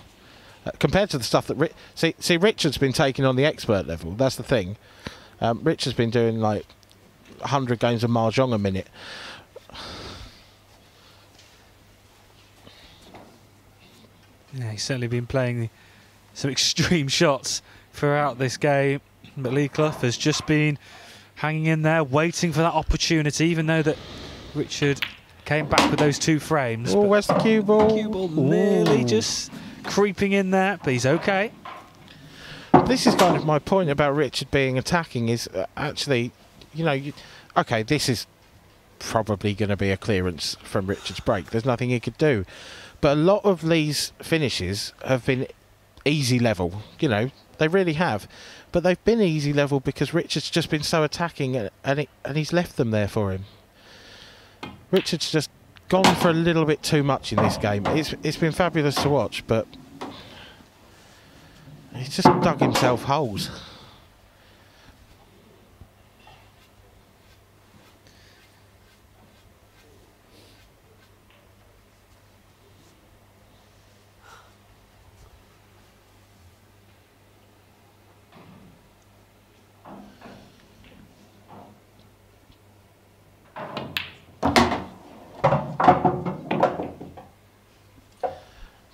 Speaker 2: Compared to the stuff that see Richard's been taking on the expert level. That's the thing. Richard's been doing like 100 games of mahjong a minute.
Speaker 1: Yeah, he's certainly been playing some extreme shots throughout this game. But Lee Clough has just been hanging in there, waiting for that opportunity, even though that Richard came back with those 2 frames.
Speaker 2: Oh, where's the cue ball?
Speaker 1: Cue ball nearly just creeping in there, but he's okay.
Speaker 2: This is kind of my point about Richard being attacking is actually, you know, okay, this is probably going to be a clearance from Richard's break. There's nothing he could do. But a lot of Lee's finishes have been easy level, you know, they really have. But they've been easy level because Richard's just been so attacking and he's left them there for him. Richard's just gone for a little bit too much in this game. It's been fabulous to watch, but he's just dug himself holes.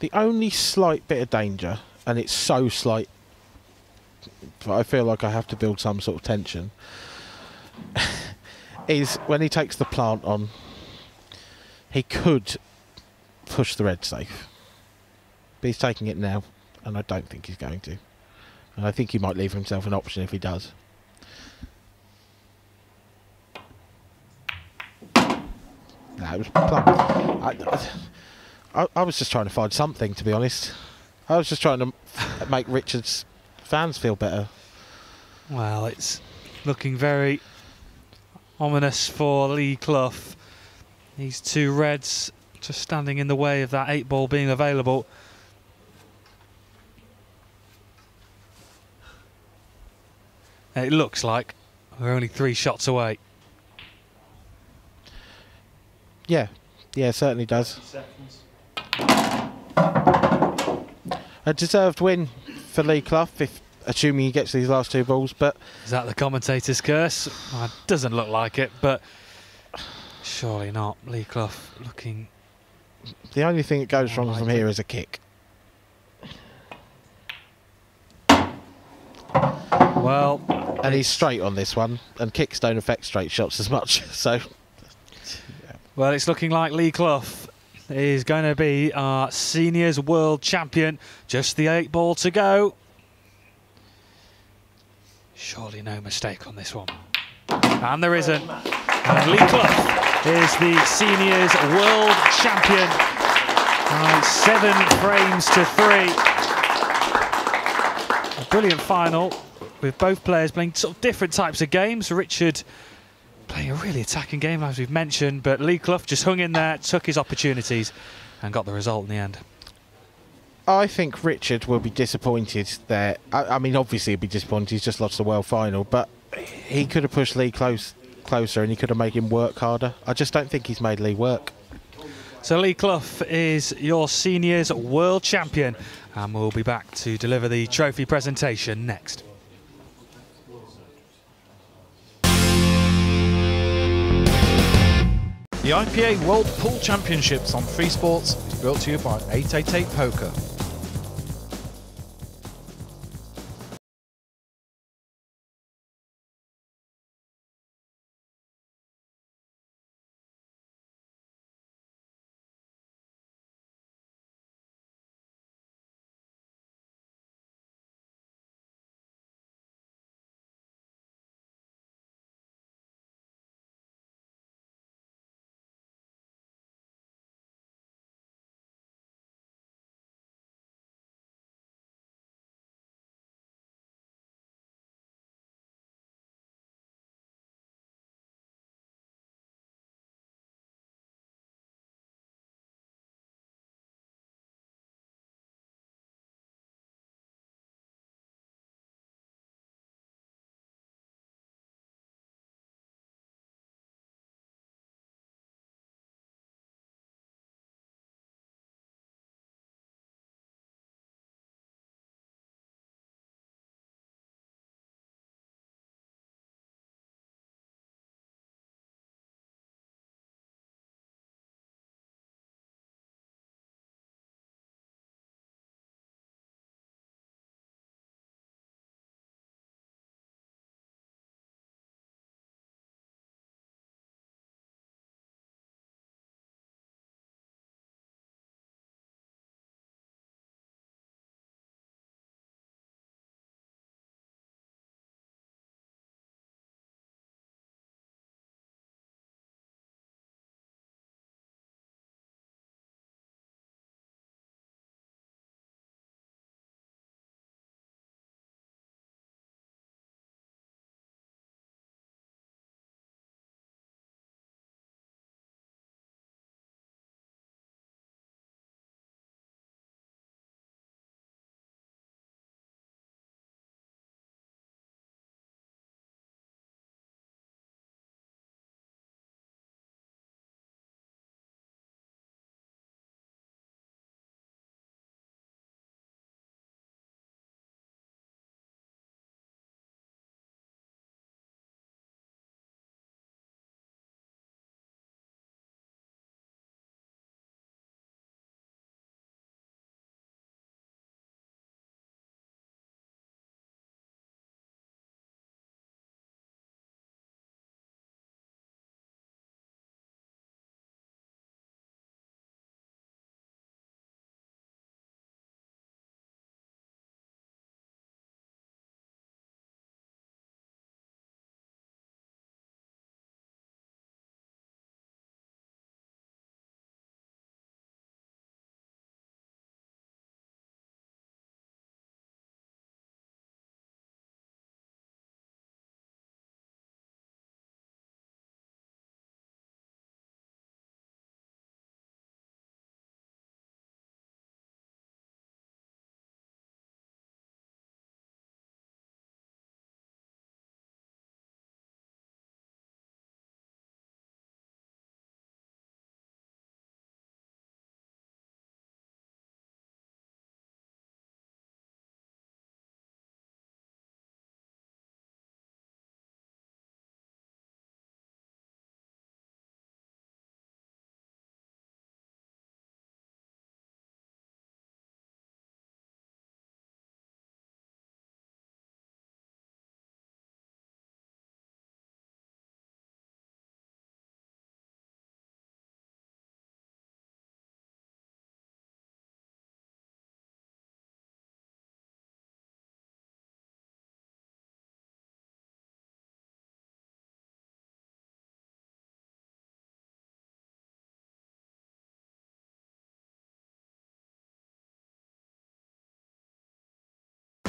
Speaker 2: The only slight bit of danger, and it's so slight, but I feel like I have to build some sort of tension, is when he takes the plant on, he could push the red safe. But he's taking it now, and I don't think he's going to. And I think he might leave himself an option if he does. No, it was plump. I was just trying to find something, to be honest. I was just trying to make Richard's fans feel better.
Speaker 1: Well, it's looking very ominous for Lee Clough. These 2 reds just standing in the way of that 8 ball being available. And it looks like we're only 3 shots away.
Speaker 2: Yeah, it certainly does.
Speaker 3: 30 seconds.
Speaker 2: A deserved win for Lee Clough, assuming he gets these last 2 balls. But
Speaker 1: Is that the commentator's curse? Well, it doesn't look like it, but surely not. Lee Clough looking...
Speaker 2: the only thing that goes wrong from here is a kick.
Speaker 1: Well...
Speaker 2: And he's straight on this one, and kicks don't affect straight shots as much, so...
Speaker 1: Well, it's looking like Lee Clough is going to be our seniors world champion. Just the 8 ball to go. Surely no mistake on this one. And there isn't. And Lee Clough is the seniors world champion by 7 frames to 3. A brilliant final with both players playing sort of different types of games. Richard playing a really attacking game, as we've mentioned, but Lee Clough just hung in there, took his opportunities and got the result in the end.
Speaker 2: I think Richard will be disappointed there. I mean, obviously he'll be disappointed, he's just lost the world final, but he could have pushed Lee closer and he could have made him work harder. I just don't think he's made Lee work.
Speaker 1: So Lee Clough is your seniors world champion, and we'll be back to deliver the trophy presentation next.
Speaker 4: The IPA World Pool Championships on Free Sports is brought to you by 888 Poker.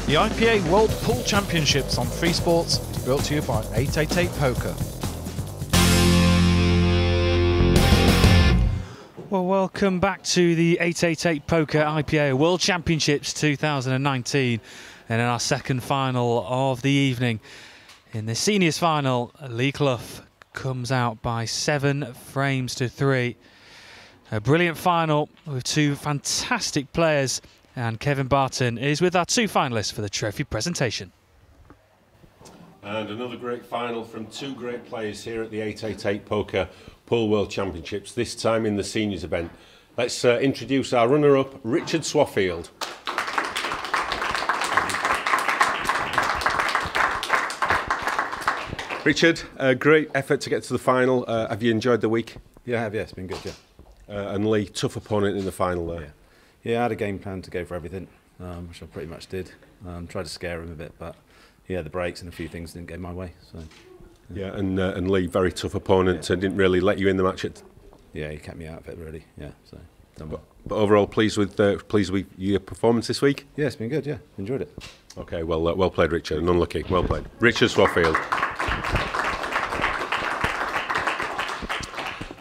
Speaker 4: The IPA World Pool Championships on Free Sports is brought to you by 888 Poker.
Speaker 1: Well, welcome back to the 888 Poker IPA World Championships 2019, and in our second final of the evening. In the seniors final, Lee Clough comes out by 7 frames to 3. A brilliant final with two fantastic players, and Kevin Barton is with our two finalists for the trophy presentation.
Speaker 5: And another great final from two great players here at the 888 Poker Pool World Championships, this time in the seniors event. Let's introduce our runner-up, Richard Swaffield. Richard, great effort to get to the final. Have you enjoyed the week?
Speaker 6: Yeah, I have, yeah, it's been good, yeah.
Speaker 5: And Lee, tough opponent in the final there.
Speaker 6: Yeah, I had a game plan to go for everything, which I pretty much did. Tried to scare him a bit, but yeah, the breaks and a few things didn't go my way. So
Speaker 5: yeah, and Lee, very tough opponent, didn't really let you in the match.
Speaker 6: Yeah, he kept me out of it really. Yeah, so.
Speaker 5: But overall, pleased with your performance this week.
Speaker 6: Yeah, it's been good. Yeah, enjoyed it.
Speaker 5: Okay, well played, Richard. And unlucky, well played, Richard Swaffield.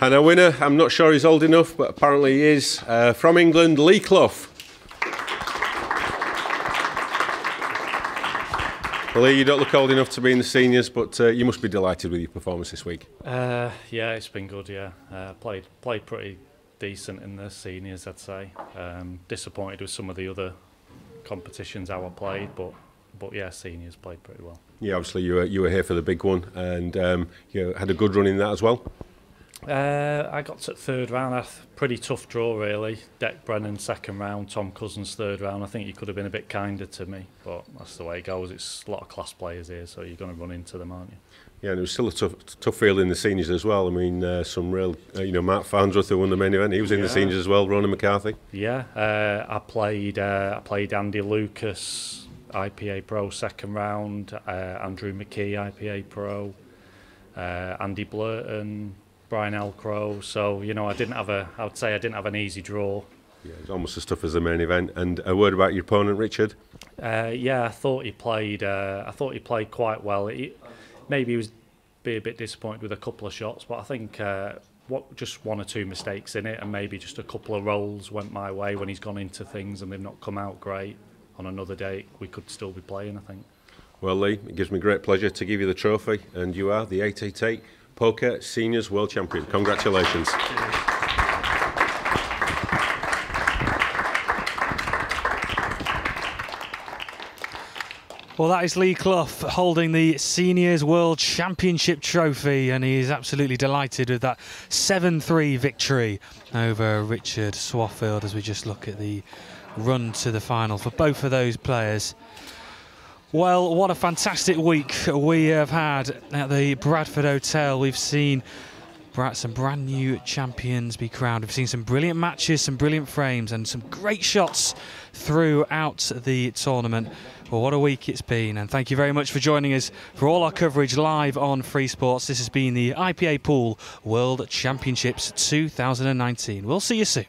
Speaker 5: And our winner, I'm not sure he's old enough, but apparently he is, from England, Lee Clough. Lee, you don't look old enough to be in the seniors, but you must be delighted with your performance this week.
Speaker 7: Yeah, it's been good, yeah. Played pretty decent in the seniors, I'd say. Disappointed with some of the other competitions how I played, but yeah, seniors played pretty well. Yeah,
Speaker 5: obviously you were here for the big one, and you had a good run in that as well.
Speaker 7: I got to third round. A pretty tough draw, really. Deck Brennan second round, Tom Cousins third round. I think he could have been a bit kinder to me, but that's the way it goes. It's a lot of class players here, so you're going to run into them, aren't you?
Speaker 5: Yeah, and it was still a tough field in the seniors as well. I mean, some real, Mark Farnsworth, who won the main event, he was in the seniors as well. Ronan McCarthy.
Speaker 7: Yeah, I played Andy Lucas, IPA Pro second round. Andrew McKee, IPA Pro. Andy Blurton. Brian Elcrow, so I would say I didn't have an easy draw.
Speaker 5: Yeah, it was almost as tough as the main event. And a word about your opponent, Richard.
Speaker 7: Yeah, I thought he played quite well. Maybe he was a bit disappointed with a couple of shots, but I think just one or two mistakes in it, and maybe just a couple of rolls went my way when he's gone into things and they've not come out great. On another day, we could still be playing, I think.
Speaker 5: Well, Lee, it gives me great pleasure to give you the trophy, and you are the 888 Poker Seniors World Champion. Congratulations.
Speaker 1: Well, that is Lee Clough holding the Seniors World Championship trophy, and he is absolutely delighted with that 7-3 victory over Richard Swaffield as we just look at the run to the final for both of those players. Well, what a fantastic week we have had at the Bradford Hotel. We've seen some brand new champions be crowned. We've seen some brilliant matches, some brilliant frames, and some great shots throughout the tournament. Well, what a week it's been, and thank you very much for joining us for all our coverage live on Free Sports. This has been the IPA Pool World Championships 2019. We'll see you soon.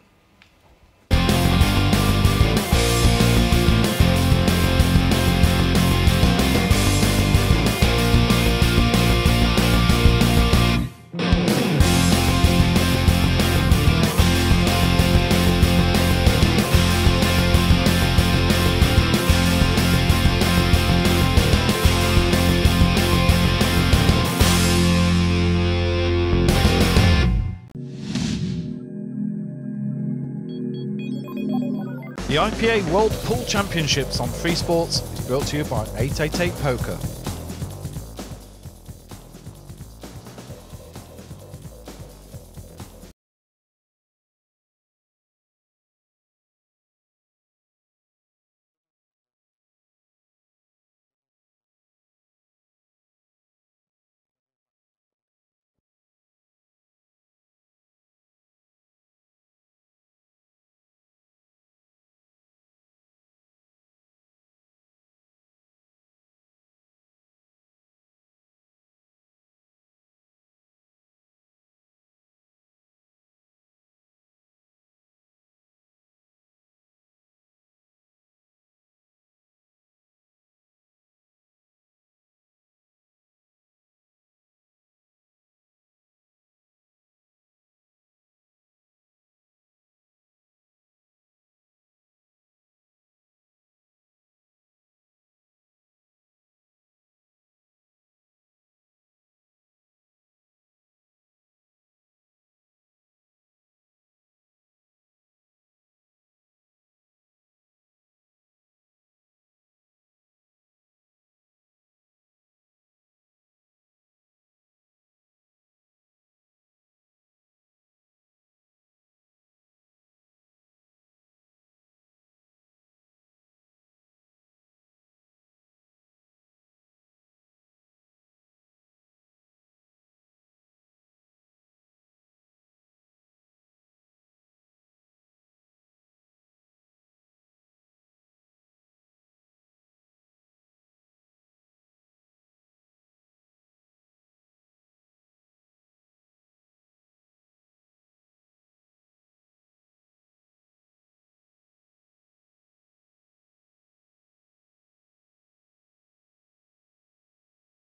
Speaker 4: The IPA World Pool Championships on Free Sports is brought to you by 888 Poker.